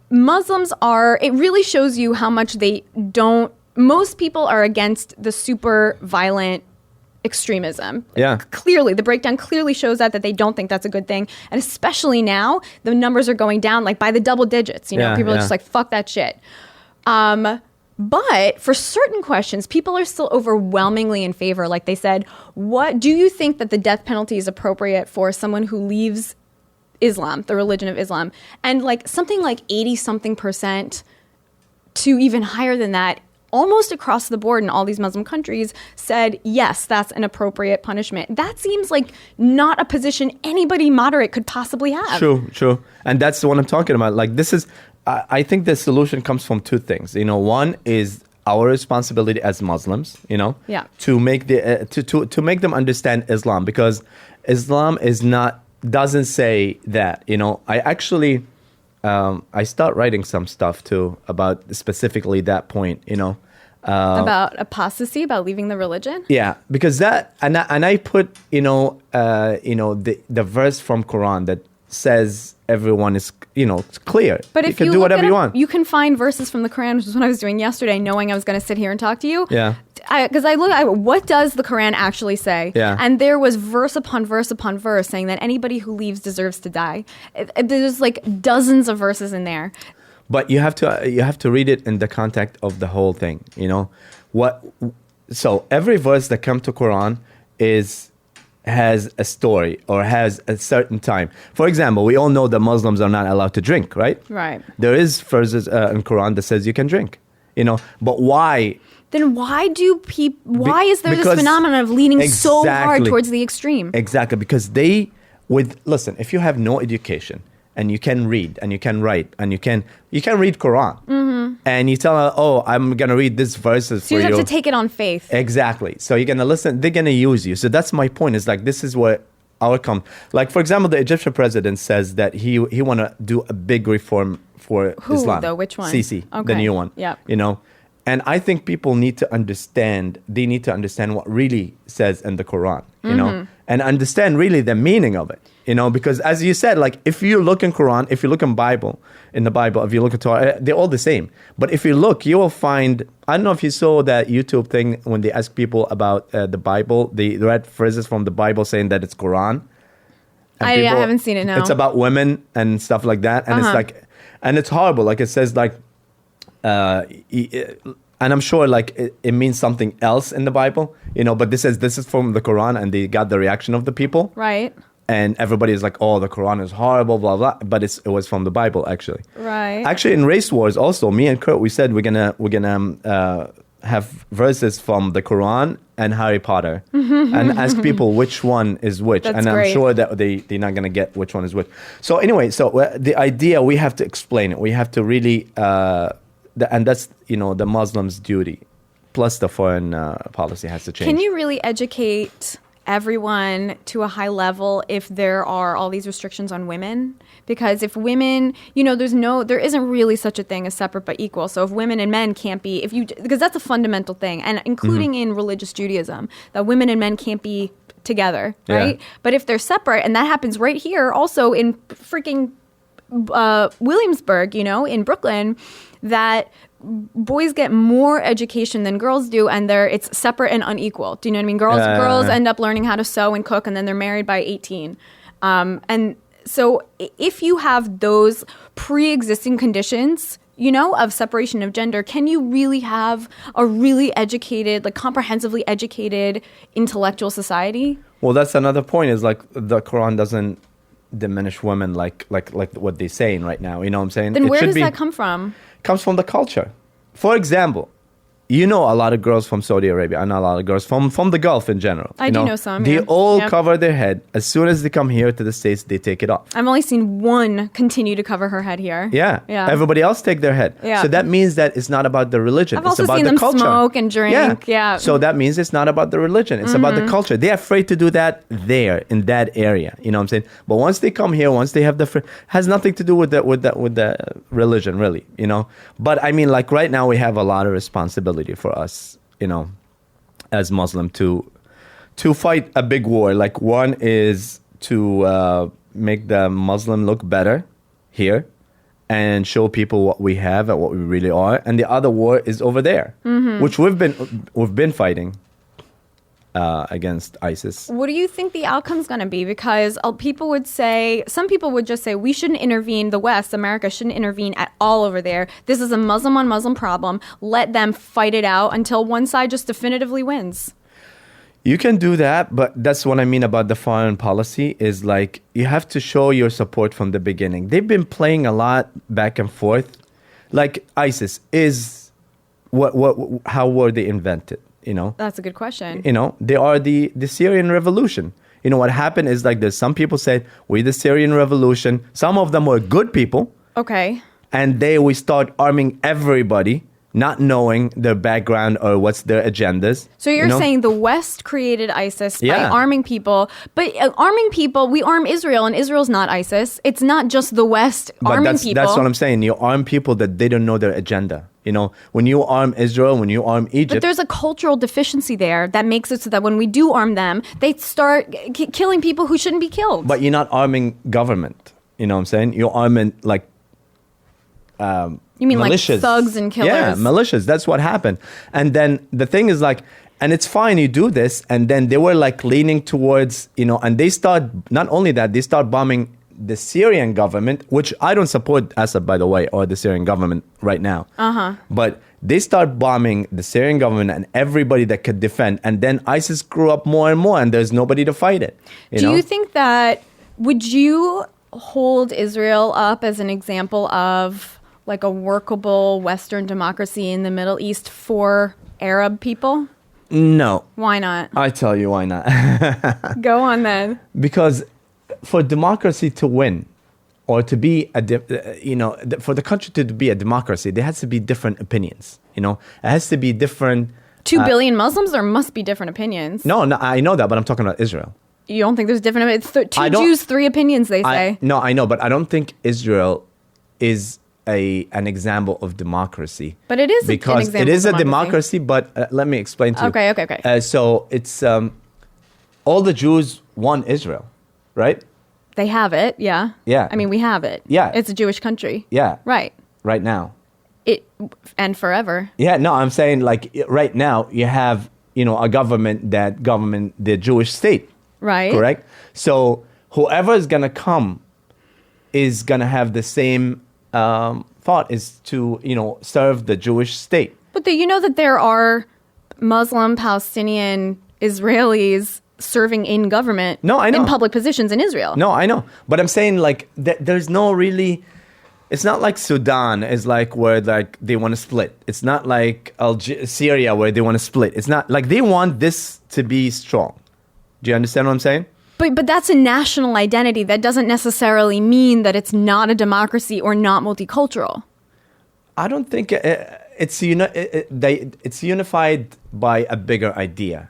Muslims it really shows you how much most people are against the super violent extremism. Yeah. Clearly, the breakdown clearly shows that they don't think that's a good thing. And especially now, the numbers are going down like by the double digits. You know, people are just like, fuck that shit. But for certain questions, people are still overwhelmingly in favor. Like they said, what do you think that the death penalty is appropriate for someone who leaves Islam, the religion of Islam? And like something like 80-something% to even higher than that, almost across the board in all these Muslim countries, said, yes, that's an appropriate punishment. That seems like not a position anybody moderate could possibly have. True. And that's what I'm talking about. Like, this is, I think the solution comes from two things. You know, one is our responsibility as Muslims, you know, to make to make them understand Islam, because Islam doesn't say that, you know. I actually, I start writing some stuff too about specifically that point, you know. About apostasy, about leaving the religion? Yeah, because that, and I put, the verse from Quran that says everyone is, it's clear. But if you can do whatever you want. You can find verses from the Quran, which is what I was doing yesterday, knowing I was going to sit here and talk to you. Yeah. Because I look at what does the Quran actually say? Yeah. And there was verse upon verse upon verse saying that anybody who leaves deserves to die. There's like dozens of verses in there. But you have to read it in the context of the whole thing, you know. So every verse that comes to Quran has a story or has a certain time. For example, we all know that Muslims are not allowed to drink, right? Right. There is verses in Quran that says you can drink, you know. But why? Then why is there this phenomenon of leaning so hard towards the extreme? Exactly, because listen, if you have no education and you can read and you can write and you can read Quran, and you tell her, oh, I'm going to read this verses for you. So you have to take it on faith. Exactly. So you're going to listen, they're going to use you. So that's my point, is like, this is where like, for example, the Egyptian president says that he want to do a big reform for Islam. Who, though? Which one? Sisi, okay. the new one. Yeah. You know? And I think people need to understand what really says in the Quran, you know, and understand really the meaning of it, you know, because as you said, like, if you look in Quran, if you look in the Bible, if you look at Torah, they're all the same. But if you look, you will find, I don't know if you saw that YouTube thing when they ask people about the Bible, they read phrases from the Bible saying that it's Quran. I haven't seen it, no. It's about women and stuff like that. And it's like, and it's horrible. Like, it says like, and I'm sure like it means something else in the Bible, you know, but this is from the Quran, and they got the reaction of the people. Right. And everybody is like, oh, the Quran is horrible, blah, blah. But it was from the Bible, actually. Right. Actually, in Race Wars also, me and Kurt, we said we're gonna have verses from the Quran and Harry Potter and ask people which one is which. That's and great. I'm sure that they're not gonna get which one is which. So anyway, the idea, we have to explain it. We have to really... and that's, you know, the Muslims' duty. Plus the foreign policy has to change. Can you really educate everyone to a high level if there are all these restrictions on women? Because if women, you know, there isn't really such a thing as separate but equal. So if women and men can't be, because that's a fundamental thing, and including in religious Judaism, that women and men can't be together, right? Yeah. But if they're separate, and that happens right here also in freaking Williamsburg, you know, in Brooklyn, that boys get more education than girls do, and it's separate and unequal. Do you know what I mean? Girls end up learning how to sew and cook, and then they're married by 18. And so if you have those pre-existing conditions, you know, of separation of gender, can you really have a really educated, like comprehensively educated intellectual society? Well, that's another point, is like the Quran doesn't diminish women like what they're saying right now. You know what I'm saying? Then where does that come from? Comes from the culture. For example, you know, a lot of girls from Saudi Arabia, and a lot of girls from the Gulf in general. I do know some, They yeah. all Yep. cover their head. As soon as they come here to the States, they take it off. I've only seen one continue to cover her head here. Yeah. Yeah. Everybody else take their head. Yeah. So that means that it's not about the religion. I've It's also about seen the them culture. smoke and drink. Yeah. So that means it's not about the religion. It's about the culture. They're afraid to do that there in that area. You know what I'm saying? But once they come here, once they have has nothing to do with the religion, really. You know. But I mean, like right now, we have a lot of responsibility for us. You know, as Muslim to fight a big war. Like one is to make the Muslim look better here and show people what we have and what we really are. And the other war is over there, which we've been fighting against ISIS. What do you think the outcome's going to be? Because some people would just say we shouldn't intervene. The West, America, shouldn't intervene at all over there. This is a Muslim on Muslim problem. Let them fight it out until one side just definitively wins. You can do that, but that's what I mean about the foreign policy is like you have to show your support from the beginning. They've been playing a lot back and forth. Like ISIS is how were they invented? You know, That's a good question. you know, they are the Syrian revolution. You know, what happened is like this. Some people said, we're the Syrian revolution. Some of them were good people. Okay. And we start arming everybody, not knowing their background or what's their agendas. So you're you know? saying the West created ISIS by Yeah. arming people, but arming people, we arm Israel, and Israel's not ISIS. It's not just the West arming people. That's what I'm saying. You arm people that they don't know their agenda. You know, when you arm Israel, when you arm Egypt. But there's a cultural deficiency there that makes it so that when we do arm them, they start killing people who shouldn't be killed. But you're not arming government. You know what I'm saying? You're arming like you mean militias. like thugs and killers? Yeah, militias. That's what happened. And then the thing is like, and it's fine you do this. And then they were like leaning towards, you know, and they start, not only that, they start bombing the Syrian government, which I don't support Assad, by the way, or the Syrian government right now. But they start bombing the Syrian government and everybody that could defend. And then ISIS grew up more and more and there's nobody to fight it. Do you think that, would you hold Israel up as an example of like a workable Western democracy in the Middle East for Arab people? No. Why not? I tell you why not. Go on then. Because for democracy to win, or to be for the country to be a democracy, there has to be different opinions. You know, it has to be different. 2 billion Muslims, there must be different opinions. No, I know that, but I'm talking about Israel. You don't think there's different? I Two don't- Jews, 3 opinions, they say. No, I know, but I don't think Israel is an example of democracy. But it is an because example it is of a democracy. But let me explain to you. Okay. So it's all the Jews want Israel, right? They have it, yeah. Yeah. I mean, we have it. Yeah. It's a Jewish country. Yeah. Right. Right now. And forever. Yeah, no, I'm saying like right now you have, a government that govern the Jewish state. Right. Correct? So whoever is going to come is going to have the same thought is to, serve the Jewish state. But you know that there are Muslim, Palestinian, Israelis serving in government. No, I know. In public positions in Israel. No, I know. But I'm saying like there's no really... It's not like Sudan is like where like they want to split. It's not like Syria where they want to split. It's not like they want this to be strong. Do you understand what I'm saying? But that's a national identity. That doesn't necessarily mean that it's not a democracy or not multicultural. I don't think it's unified by a bigger idea.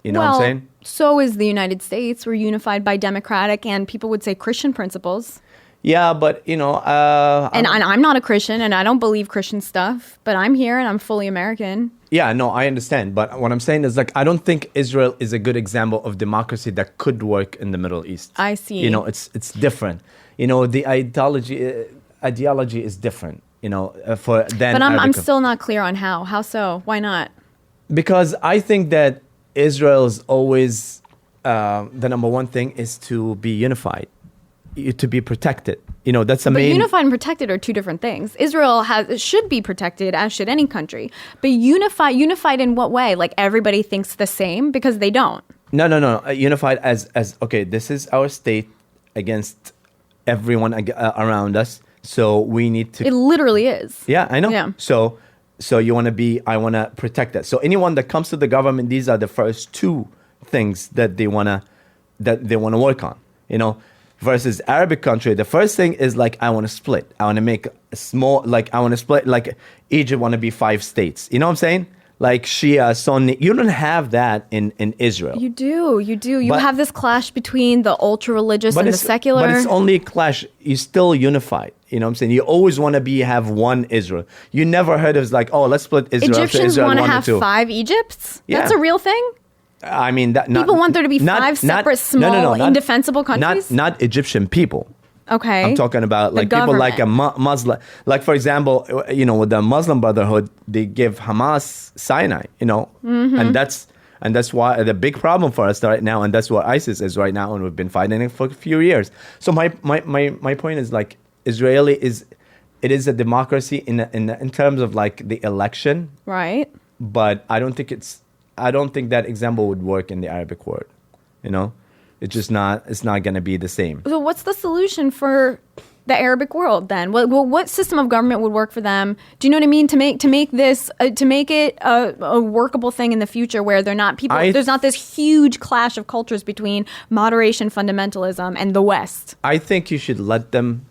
You know what I'm saying? So is the United States. We're unified by democratic and people would say Christian principles. Yeah, but and I'm not a Christian and I don't believe Christian stuff, but I'm here and I'm fully American. Yeah, no, I understand. But what I'm saying is like I don't think Israel is a good example of democracy that could work in the Middle East. I see. It's different. The ideology is different. For then. But I'm still not clear on how. How so? Why not? Because I think that Israel's always the number one thing is to be unified. To be protected, that's the main. But unified and protected are two different things. Israel should be protected, as should any country. But unified in what way? Like everybody thinks the same because they don't. No. Unified as okay. This is our state against everyone around us. So we need to. It literally is. Yeah, I know. Yeah. So So I want to protect that. So anyone that comes to the government, these are the first two things that they want to work on, versus Arabic country. The first thing is like, I want to split. I want to make a small, like I want to split, like Egypt want to be 5 states. You know what I'm saying? Like Shia, Sunni. You don't have that in Israel. You do. You have this clash between the ultra-religious and the secular. But it's only a clash. You're still unified. You know what I'm saying? You always want to have one Israel. You never heard of like, oh, let's split Israel. Egyptians Israel want to 1 have or 2. 5 Egypts? Yeah. That's a real thing? I mean, people want there to be 5 separate, small, indefensible countries? Not Egyptian people. Okay. I'm talking about like people like a Muslim. Like, for example, with the Muslim Brotherhood, they give Hamas Sinai, and that's why the big problem for us right now, and that's what ISIS is right now, and we've been fighting it for a few years. So my point is like, it is a democracy in terms of like the election, right? But I don't think that example would work in the Arabic world, It's just not. It's not going to be the same. So, what's the solution for the Arabic world then? What system of government would work for them? Do you know what I mean? To make it a workable thing in the future, where they're not people. There's not this huge clash of cultures between moderation, fundamentalism, and the West. I think you should let them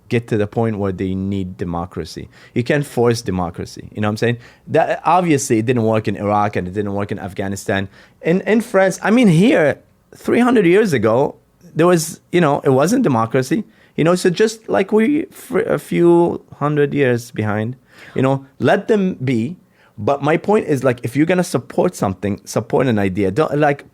get to the point where they need democracy. You can't force democracy. You know what I'm saying? That obviously it didn't work in Iraq and it didn't work in Afghanistan. In France, I mean, here 300 years ago, there was, it wasn't democracy. So just like we a few hundred years behind, let them be. But my point is, like, if you're gonna support something, support an idea. Don't like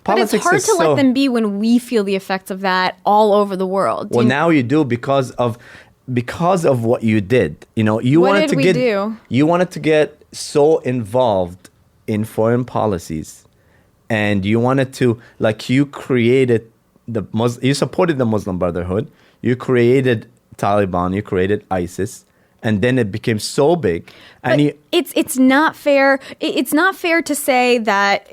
politics. But it's hard to let them be when we feel the effects of that all over the world. Now you do because of what you did. You wanted to get so involved in foreign policies, and you wanted to you created you supported the Muslim Brotherhood, you created Taliban, you created ISIS. And then it became so big, it's not fair. It's not fair to say that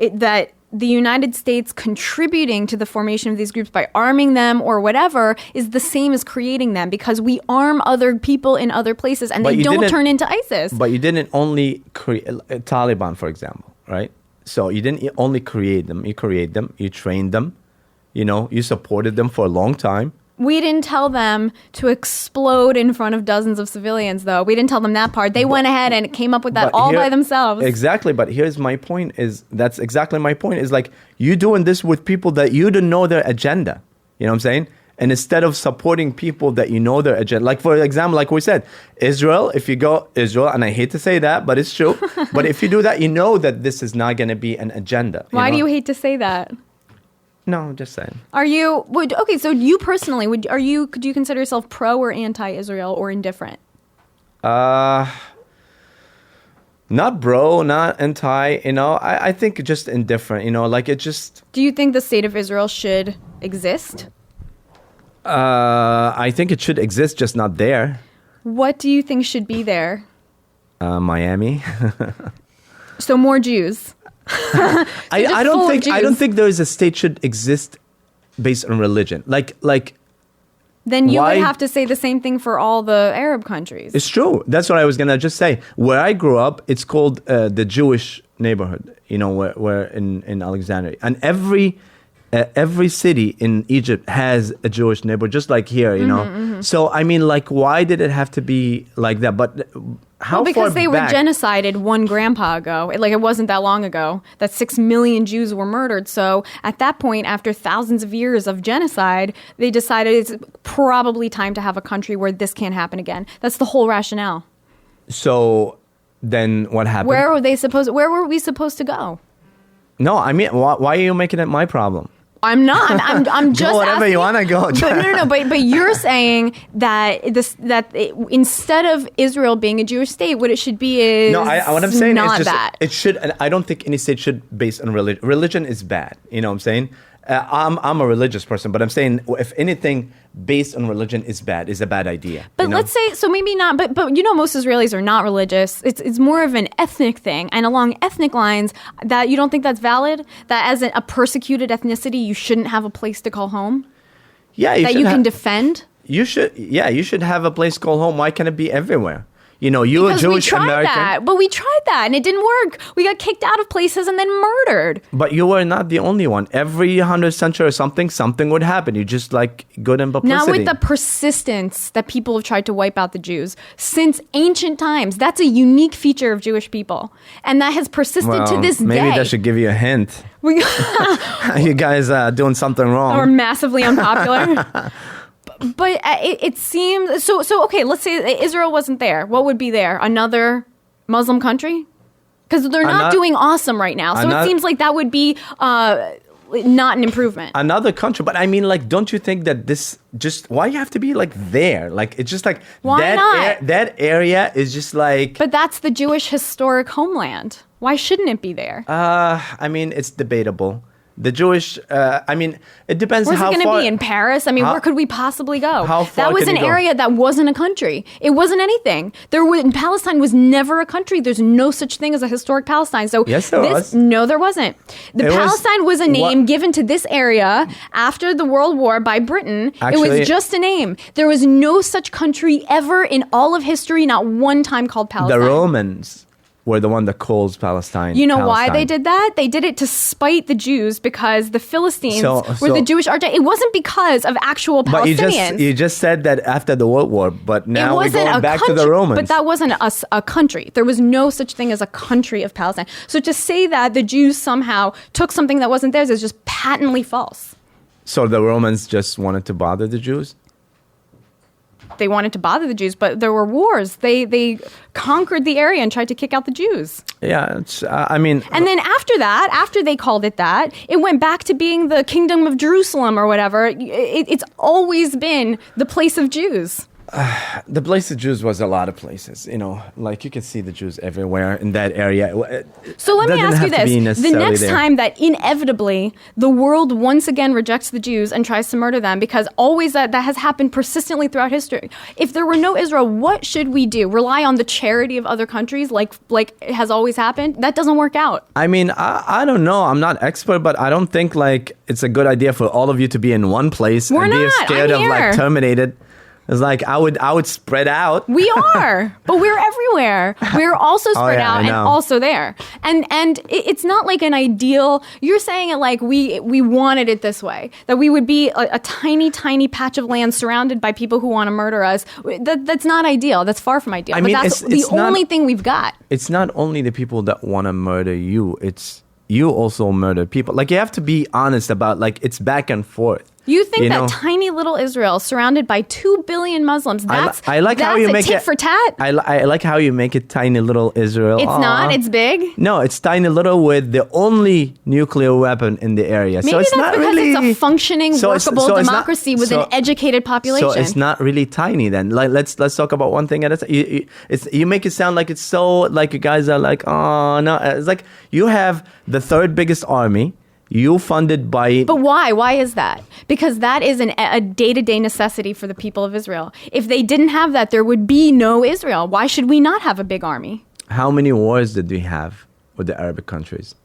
the United States contributing to the formation of these groups by arming them or whatever is the same as creating them, because we arm other people in other places and they don't turn into ISIS. But you didn't only create Taliban, for example, right? So you didn't only create them. You created them. You trained them. You supported them for a long time. We didn't tell them to explode in front of dozens of civilians, though. We didn't tell them that part. They went ahead and came up with that by themselves. Exactly. But here's my point that's exactly my point is like, you doing this with people that you don't know their agenda. You know what I'm saying? And instead of supporting people that you know their agenda, like for example, like we said, Israel, if you go Israel, and I hate to say that, but it's true. But if you do that, you know that this is not going to be an agenda. Why do you hate to say that? No, I'm just saying. So you personally, could you consider yourself pro or anti-Israel or indifferent? Not pro, not anti, I think just indifferent, Do you think the state of Israel should exist? I think it should exist, just not there. What do you think should be there? Miami. So more Jews. I don't think there is a state should exist based on religion. Then you would have to say the same thing for all the Arab countries. It's true. That's what I was gonna just say. Where I grew up, it's called the Jewish neighborhood. Where in Alexandria, and every city in Egypt has a Jewish neighborhood, just like here. Mm-hmm. So I mean, why did it have to be like that? But because they were genocided one grandpa ago. It wasn't that long ago that 6 million Jews were murdered. So at that point, after thousands of years of genocide, they decided it's probably time to have a country where this can't happen again. That's the whole rationale. So then what happened? Where were we supposed to go? No, I mean, why are you making it my problem? I'm not. I'm just go whatever asking, you want to go. No. But you're saying that instead of Israel being a Jewish state, what it should be is what I'm saying not is just that. It should. And I don't think any state should based on religion. Religion is bad. You know what I'm saying? I'm a religious person, but I'm saying if anything based on religion is a bad idea. But let's say, so maybe not, but most Israelis are not religious. It's more of an ethnic thing. And along ethnic lines, that you don't think that's valid? That as a persecuted ethnicity, you shouldn't have a place to call home? Yeah. That you can defend? You should have a place called home. Why can't it be everywhere? you're a Because Jewish we tried American. that, but we tried that and it didn't work. We got kicked out of places and then murdered. But you were not the only one. Every 100th century or something would happen. You just like good in publicity. Now with the persistence that people have tried to wipe out the Jews since ancient times, that's a unique feature of Jewish people. And that has persisted to this maybe day. that should give you a hint. We You guys are doing something wrong. Or massively unpopular. But it seems so. Okay, let's say Israel wasn't there. What would be there? Another Muslim country? Because they're not doing awesome right now. So it seems like that would be not an improvement. Another country, but I mean, like, don't you think that this just why you have to be like there? Like, it's just like Why not? That area is just like. But that's the Jewish historic homeland. Why shouldn't it be there? I mean, it's debatable. The Jewish, it depends Where's how it going far. to be? In Paris? I mean, where could we possibly go? How far that was can an you go? area that wasn't a country. It wasn't anything. Palestine was never a country. There's no such thing as a historic Palestine. So Yes, there was. No, there wasn't. Palestine was a name given to this area after the World War by Britain. It Actually- was just a name. There was no such country ever in all of history, not one time called Palestine. The Romans were the one that calls Palestine. You know why Palestine. they did that? They did it to spite the Jews because the Philistines were the Jewish arch. It wasn't because of actual But Palestinians. you just said that after the World War, but now we're going back to the Romans. But that wasn't a country. There was no such thing as a country of Palestine. So to say that the Jews somehow took something that wasn't theirs is just patently false. So the Romans just wanted to bother the Jews? They wanted to bother the Jews, but there were wars. They conquered the area and tried to kick out the Jews. Yeah, And then after that, after they called it that, it went back to being the Kingdom of Jerusalem or whatever. It's always been the place of Jews. the place of Jews was a lot of places. Like you could see the Jews everywhere in that area. So let me Doesn't ask you have to be this. The necessarily next there. time that inevitably the world once again rejects the Jews and tries to murder them, because always that has happened persistently throughout history. If there were no Israel, what should we do? Rely on the charity of other countries like it has always happened? That doesn't work out. I mean, I don't know. I'm not expert, but I don't think like it's a good idea for all of you to be in one place We're and be not. scared I'm of like here. terminated. It's like I would spread out. We are, but we're everywhere. We're also spread yeah, I out and know. also there. And it's not like an ideal. You're saying it like we wanted it this way, that we would be a tiny, tiny patch of land surrounded by people who want to murder us. That's not ideal. That's far from ideal. I mean, but that's it's the not- only thing we've got. It's not only the people that want to murder you. It's you also murder people. Like you have to be honest about like it's back and forth. You think that know? tiny little Israel surrounded by 2 billion Muslims, I like how you make tit it for tat? I like how you make it tiny little Israel. It's not. It's big. No, it's tiny little with the only nuclear weapon in the area. Maybe so it's that's not because really it's a functioning, so it's- workable so it's not- democracy with so- an educated population. So it's not really tiny then. Like let's talk about one thing at a time. You make it sound like it's so like you guys are like, oh no, it's like you have the third biggest army. You funded by. But why? Why is that? Because that is a day-to-day necessity for the people of Israel. If they didn't have that, there would be no Israel. Why should we not have a big army? How many wars did we have with the Arabic countries?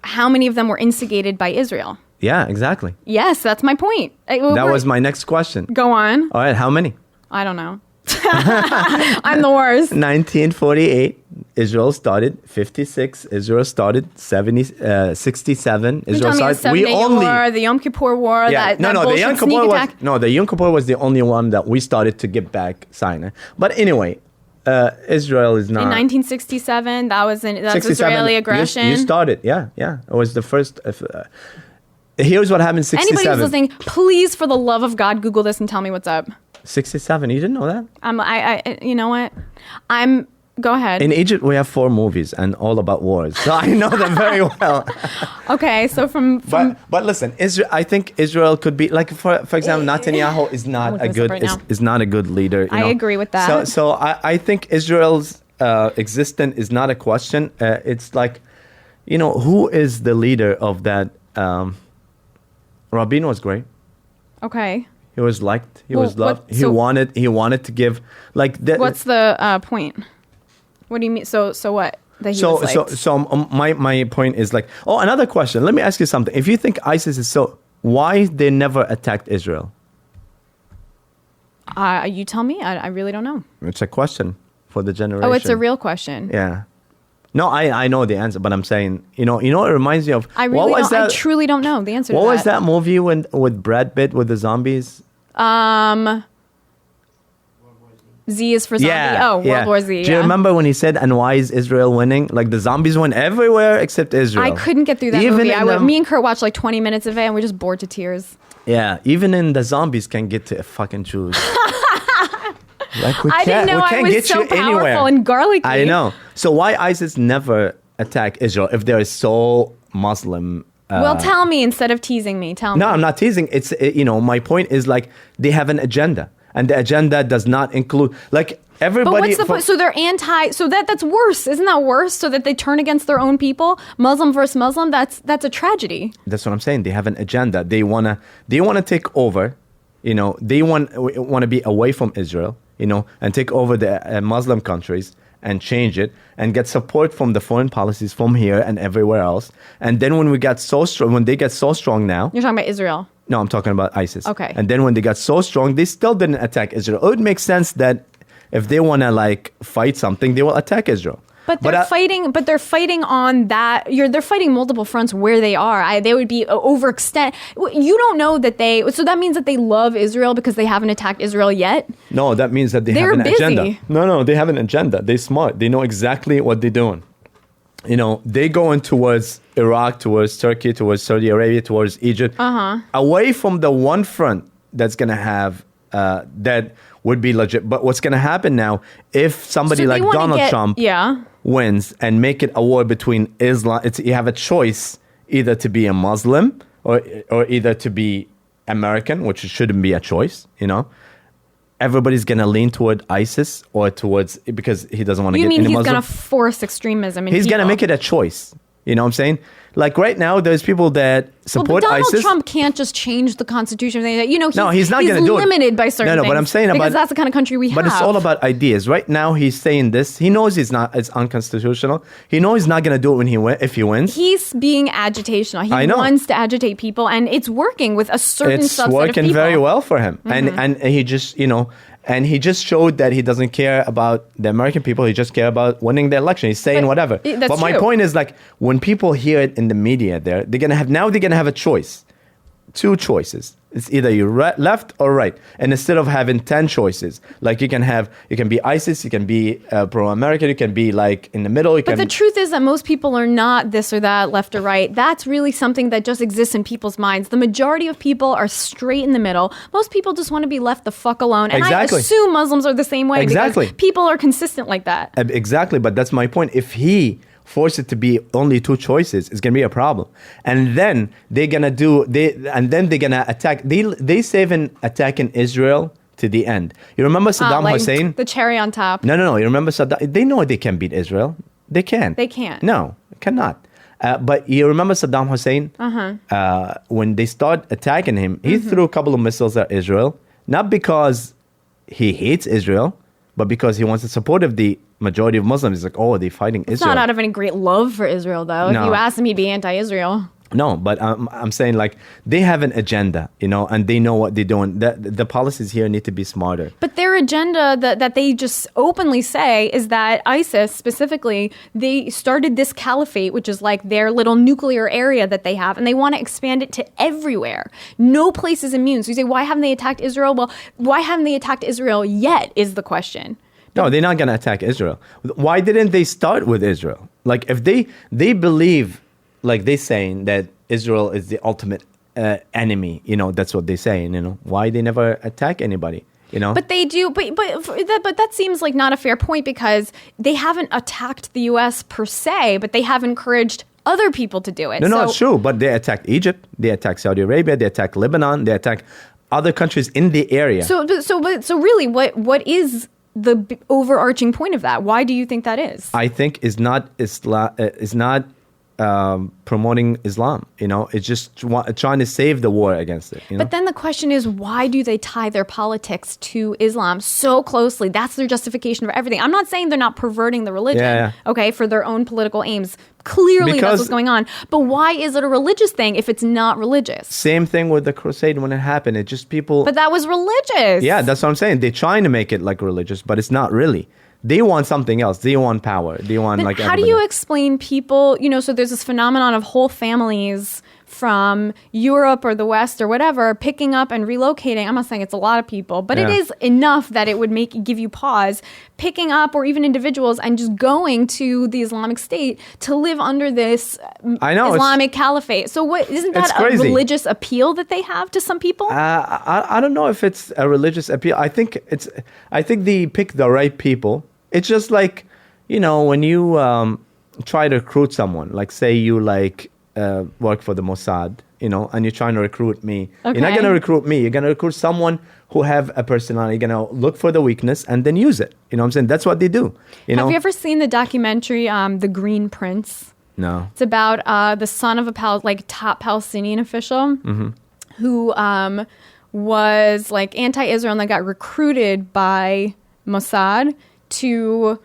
How many of them were instigated by Israel? Yeah, exactly. Yes, that's my point. That was my next question. Go on. All right, how many? I don't know. I'm the worst. 1948, Israel started. 56, Israel started. 67, You're Israel telling me the started. 7-Day War, the Yom Kippur War, that the bullshit Yom sneak Kippur was attack. no, the Yom Kippur was the only one that we started to get back Sinai. But anyway, Israel is not. In 1967, that's 67, Israeli aggression. You started, yeah. It was the first. Here's what happened in 67. Anybody who's listening, please, for the love of God, Google this and tell me what's up. 67, you didn't know that? You know what? Go ahead. In Egypt, we have 4 movies and all about wars. So I know them very well. Okay, so from But listen, I think Israel could be like for example, Netanyahu is not look a this good up right now. is not a good leader. I agree with that. So I think Israel's existence is not a question. It's like, who is the leader of that? Rabin was great. okay. He was liked. He Well, was loved. what- so- He wanted to give like that. What's the point? What do you mean? So what? That he was liked? My point is like, another question. Let me ask you something. If you think ISIS is why they never attacked Israel? You tell me. I really don't know. It's a question for the generation. Oh, it's a real question. Yeah. No, I know the answer, but I'm saying, you know, it reminds me of... I truly don't know the answer to that. What was that movie with Brad Pitt with the zombies? Z is for zombie. World War Z. Do you remember when he said, and why is Israel winning? Like the zombies went everywhere except Israel. I couldn't get through that movie. Me and Kurt watched like 20 minutes of it and we're just bored to tears. Yeah, even in the zombies can get to fucking Jews. Like I didn't know I was so powerful and garlicky. I know. So why ISIS never attack Israel if they're so Muslim? Well, tell me instead of teasing me. Tell me. No, I'm not teasing. It's my point is like they have an agenda, and the agenda does not include like everybody. But what's the point? So they're anti. So that's worse. Isn't that worse? So that they turn against their own people, Muslim versus Muslim. That's a tragedy. That's what I'm saying. They have an agenda. They wanna take over. You know, they want to be away from Israel. You know, and take over the Muslim countries and change it and get support from the foreign policies from here and everywhere else. And then when they get so strong now... You're talking about Israel. No, I'm talking about ISIS. Okay. And then when they got so strong, they still didn't attack Israel. It would make sense that if they want to like fight something, they will attack Israel. But they're fighting. But they're fighting on that. They're fighting multiple fronts where they are. They would be overextend. You don't know that they. So that means that they love Israel because they haven't attacked Israel yet. No, that means that they're have an busy. Agenda. No, they have an agenda. They're smart. They know exactly what they're doing. You know, they going towards Iraq, towards Turkey, towards Saudi Arabia, towards Egypt, away from the one front that's gonna have that would be legit. But what's gonna happen now if somebody like Donald Trump wins and make it a war between Islam? You have a choice either to be a Muslim or either to be American, which shouldn't be a choice. You know, everybody's gonna lean toward ISIS or towards because he doesn't want to get any Muslim. You mean he's gonna force extremism? He's gonna make it a choice. You know what I'm saying? Like right now, there's people that support Donald ISIS. Trump can't just change the constitution. You know, he's not going to do it. He's limited by certain things. But I'm saying because that's the kind of country we have. But it's all about ideas. Right now, he's saying this. He knows it's unconstitutional. He knows he's not going to do it if he wins. He's being agitational. He wants to agitate people, and it's working with a certain subset of people. It's working very well for him, and he just And he just showed that he doesn't care about the American people. He just cares about winning the election. He's saying whatever. But my point is, like, when people hear it in the media, they're gonna have a choice, 2 choices. It's either you're left or right. And instead of having 10 choices, like you can be ISIS, you can be pro-American, you can be like in the middle. But the truth is that most people are not this or that, left or right. That's really something that just exists in people's minds. The majority of people are straight in the middle. Most people just want to be left the fuck alone. And I assume Muslims are the same way. Exactly. Because people are consistent like that. Exactly. But that's my point. If he force it to be only 2 choices, it's gonna be a problem. And then they're gonna attack. They saving attacking Israel to the end. You remember Saddam Hussein? The cherry on top. No. You remember Saddam? They know they can beat Israel. They can. They can't. No, cannot. But you remember Saddam Hussein? When they start attacking him, he threw a couple of missiles at Israel, not because he hates Israel, but because he wants the support of the majority of Muslims. He's like, they're fighting Israel. It's not out of any great love for Israel, though. No. If you ask him, he'd be anti-Israel. No, but I'm saying, like, they have an agenda, and they know what they're doing. The policies here need to be smarter. But their agenda that they just openly say is that ISIS, specifically, they started this caliphate, which is like their little nuclear area that they have, and they want to expand it to everywhere. No place is immune. So you say, why haven't they attacked Israel? Well, why haven't they attacked Israel yet is the question. No, they're not going to attack Israel. Why didn't they start with Israel? Like, if they believe... Like they're saying that Israel is the ultimate enemy, that's what they're saying, Why they never attack anybody, But they do, but that seems like not a fair point because they haven't attacked the U.S. per se, but they have encouraged other people to do it. No, it's true, but they attacked Egypt, they attacked Saudi Arabia, they attacked Lebanon, they attacked other countries in the area. So really, what is the overarching point of that? Why do you think that is? I think is not promoting Islam, it's just trying to save the war against it. But then the question is, why do they tie their politics to Islam so closely? That's their justification for everything. I'm not saying they're not perverting the religion, okay, for their own political aims. Clearly, that's what's going on. But why is it a religious thing if it's not religious? Same thing with the crusade when it happened. It just people... But that was religious. Yeah, that's what I'm saying. They're trying to make it like religious, but it's not really. They want something else. They want power. They want Then like. how do you explain people, so there's this phenomenon of whole families from Europe or the West or whatever picking up and relocating. I'm not saying it's a lot of people, but it is enough that it would give you pause, picking up, or even individuals, and just going to the Islamic State to live under this Islamic caliphate. So what isn't that a religious appeal that they have to some people? I don't know if it's a religious appeal. I think they pick the right people. It's just like, when you try to recruit someone, like say you work for the Mossad, and you're trying to recruit me. Okay. You're not going to recruit me. You're going to recruit someone who have a personality. You're going to look for the weakness and then use it. You know what I'm saying? That's what they do. Have you ever seen the documentary, The Green Prince? No. It's about the son of a top Palestinian official who was anti-Israel and then got recruited by Mossad to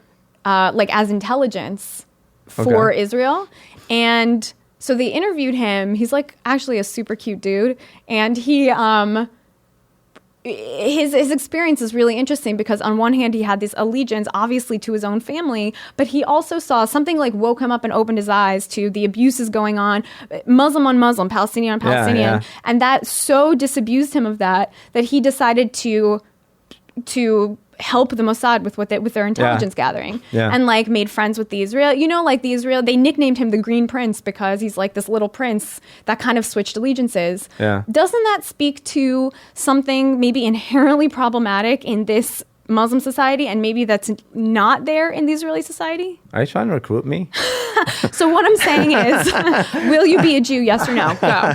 as intelligence for Israel. And so they interviewed him. He's actually a super cute dude. And he his experience is really interesting because on one hand he had this allegiance obviously to his own family, but he also saw something woke him up and opened his eyes to the abuses going on, Muslim on Muslim, Palestinian on Palestinian, and that so disabused him of that he decided to help the Mossad with their intelligence gathering, and made friends with the Israel. They nicknamed him the Green Prince because he's this little prince that kind of switched allegiances. Yeah. Doesn't that speak to something maybe inherently problematic in this Muslim society, and maybe that's not there in the Israeli society? Are you trying to recruit me? So what I'm saying is, will you be a Jew? Yes or no? Go.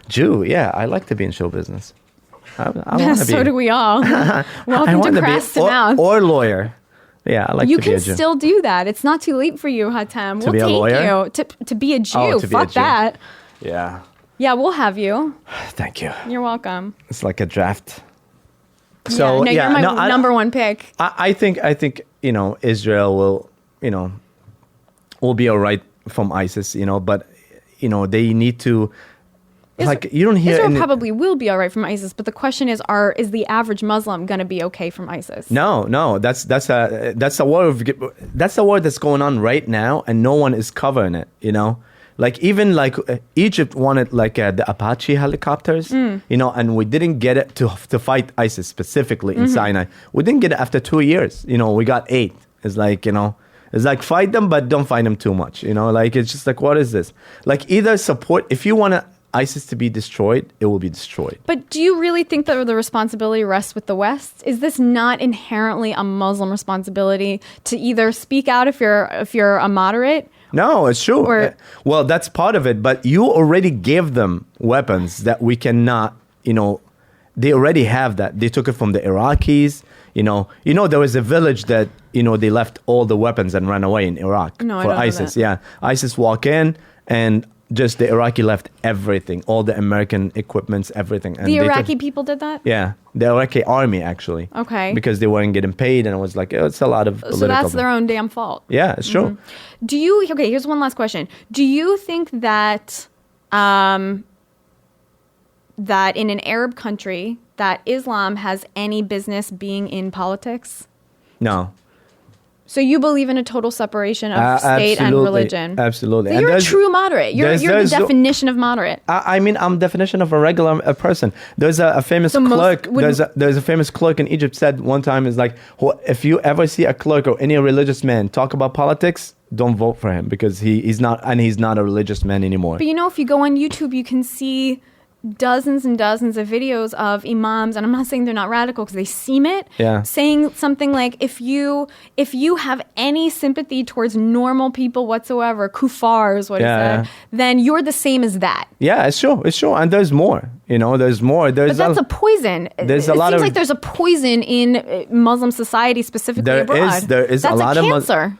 Jew? Yeah, I like to be in show business. I so do we all. Welcome to Crass to Mouth. Or lawyer. Yeah, I like to be a Jew. You can still do that. It's not too late for you, Hatem. To be a lawyer? To be a Jew. Fuck that. Yeah. Yeah, we'll have you. Thank you. You're welcome. It's like a draft. So you're my number one pick. I think Israel will be all right from ISIS, but they need to. You don't hear Israel probably will be all right from ISIS, but the question is the average Muslim going to be okay from ISIS? No, that's a war that's a war that's going on right now, and no one is covering it. Even Egypt wanted the Apache helicopters, and we didn't get it to fight ISIS specifically in Sinai. We didn't get it after 2 years. We got 8. It's fight them, but don't fight them too much. It's just what is this? Either support if you want to. ISIS to be destroyed, it will be destroyed. But do you really think that the responsibility rests with the West? Is this not inherently a Muslim responsibility to either speak out if you're a moderate? No, it's true. Well, that's part of it, but you already gave them weapons that we cannot, they already have that. They took it from the Iraqis. There was a village that, they left all the weapons and ran away in Iraq for ISIS. Yeah. ISIS walk in and just the Iraqi left everything, all the American equipments, everything. And the Iraqi people did that? Yeah, the Iraqi army actually. Okay. Because they weren't getting paid, and it was it's a lot of political. So that's their own damn fault. Yeah, it's true. Okay, here's one last question. Do you think that that in an Arab country that Islam has any business being in politics? No. So you believe in a total separation of state and religion? Absolutely. So you're a true moderate. You're the definition of moderate. I'm definition of a regular person. There's a famous clerk. There's a famous clerk in Egypt said one time if you ever see a clerk or any religious man talk about politics, don't vote for him because he's not a religious man anymore. But if you go on YouTube, you can see dozens and dozens of videos of imams, and I'm not saying they're not radical because they seem it, saying something like, if you have any sympathy towards normal people whatsoever, kuffar is what he said, then you're the same as that. Yeah, it's true, and there's more. There's more. But that's a poison. It seems like there's a poison in Muslim society, specifically abroad. There is that's a lot of cancer.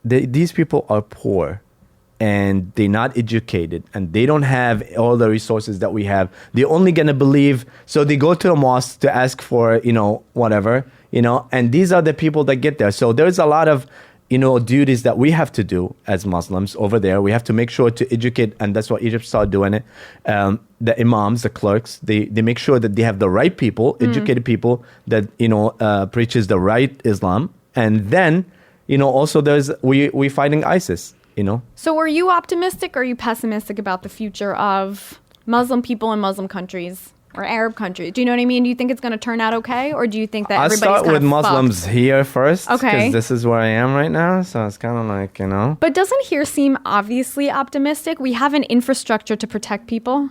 These people are poor. And they're not educated, and they don't have all the resources that we have. They're only going to believe, so they go to a mosque to ask for, whatever, and these are the people that get there. So there's a lot of, duties that we have to do as Muslims over there. We have to make sure to educate, and that's why Egypt started doing it. The imams, the clerks, they make sure that they have the right people, educated people that, preaches the right Islam, And then, also we fighting ISIS, So are you optimistic or are you pessimistic about the future of Muslim people in Muslim countries or Arab countries? Do you know what I mean? Do you think it's going to turn out okay? Or do you think that I'll everybody's start kind with of Muslims fucked? here first. Okay. Because this is where I am right now. So it's kind of like, But doesn't here seem obviously optimistic? We have an infrastructure to protect people.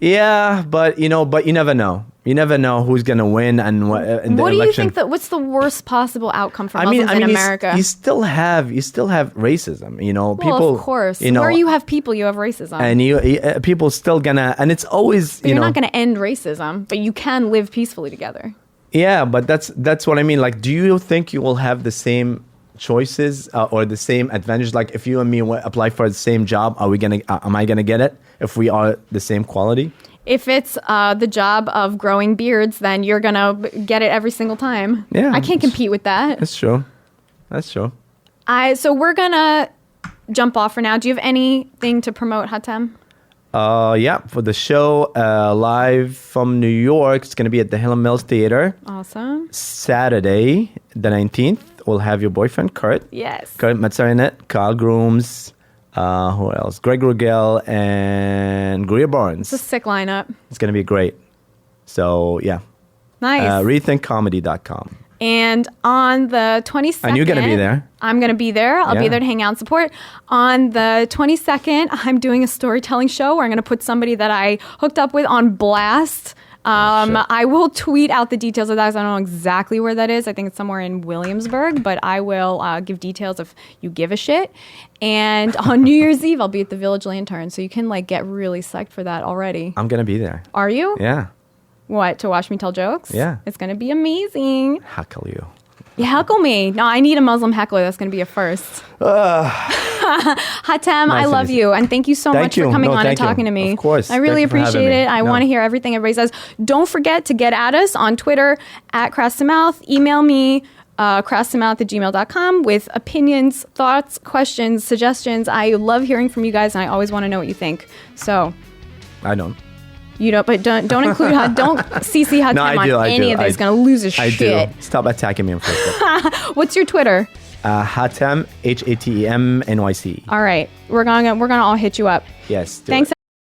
Yeah, but you never know. You never know who's going to win and what in the What do you election. think what's the worst possible outcome for Muslims in America? You still have racism. People. Well, of course. Where you have people, you have racism. And people still gonna, and it's always, But you're not going to end racism, but you can live peacefully together. Yeah, but that's what I mean. Like, do you think you will have the same choices or the same advantage? Like, if you and me apply for the same job, am I gonna get it if we are the same quality? If it's the job of growing beards, then you're going to get it every single time. Yeah. I can't compete with that. That's true. So we're going to jump off for now. Do you have anything to promote, Hatem? Yeah, for the show live from New York, it's going to be at the Hill Mills Theater. Awesome. Saturday, the 19th, we'll have your boyfriend, Kurt. Yes. Kurt Metzarinette, Kyle Grooms, who else? Greg Rugel and Greer Barnes. It's a sick lineup. It's going to be great. So, yeah. Nice. Rethinkcomedy.com. And on the 22nd... And you're going to be there. I'm going to be there. I'll be Yeah. there to hang out and support. On the 22nd, I'm doing a storytelling show where I'm going to put somebody that I hooked up with on blast. I will tweet out the details of that because I don't know exactly where that is. I think it's somewhere in Williamsburg, but I will give details if you give a shit. And on New Year's Eve, I'll be at the Village Lantern, so you can get really psyched for that already. I'm going to be there. Are you? Yeah. What, to watch me tell jokes? Yeah. It's going to be amazing. Heckle you. You heckle me. No, I need a Muslim heckler. That's going to be a first. Hatem, I to love meet you. And thank you so much for coming on and thank you. talking to me. Of course. I really Thank you for having appreciate me. it. I No. want to hear everything everybody says. Don't forget to get at us on Twitter at Crass2Mouth. Email me, crass2mouth@gmail.com with opinions, thoughts, questions, suggestions. I love hearing from you guys, and I always want to know what you think. So, I don't. but don't include don't CC Hatem No, I on do, I any do. of this. He's gonna lose his I shit. do. Stop attacking me on Facebook. What's your Twitter? Hatem, Hatem NYC. All right, we're gonna all hit you up. Yes. do Thanks, it.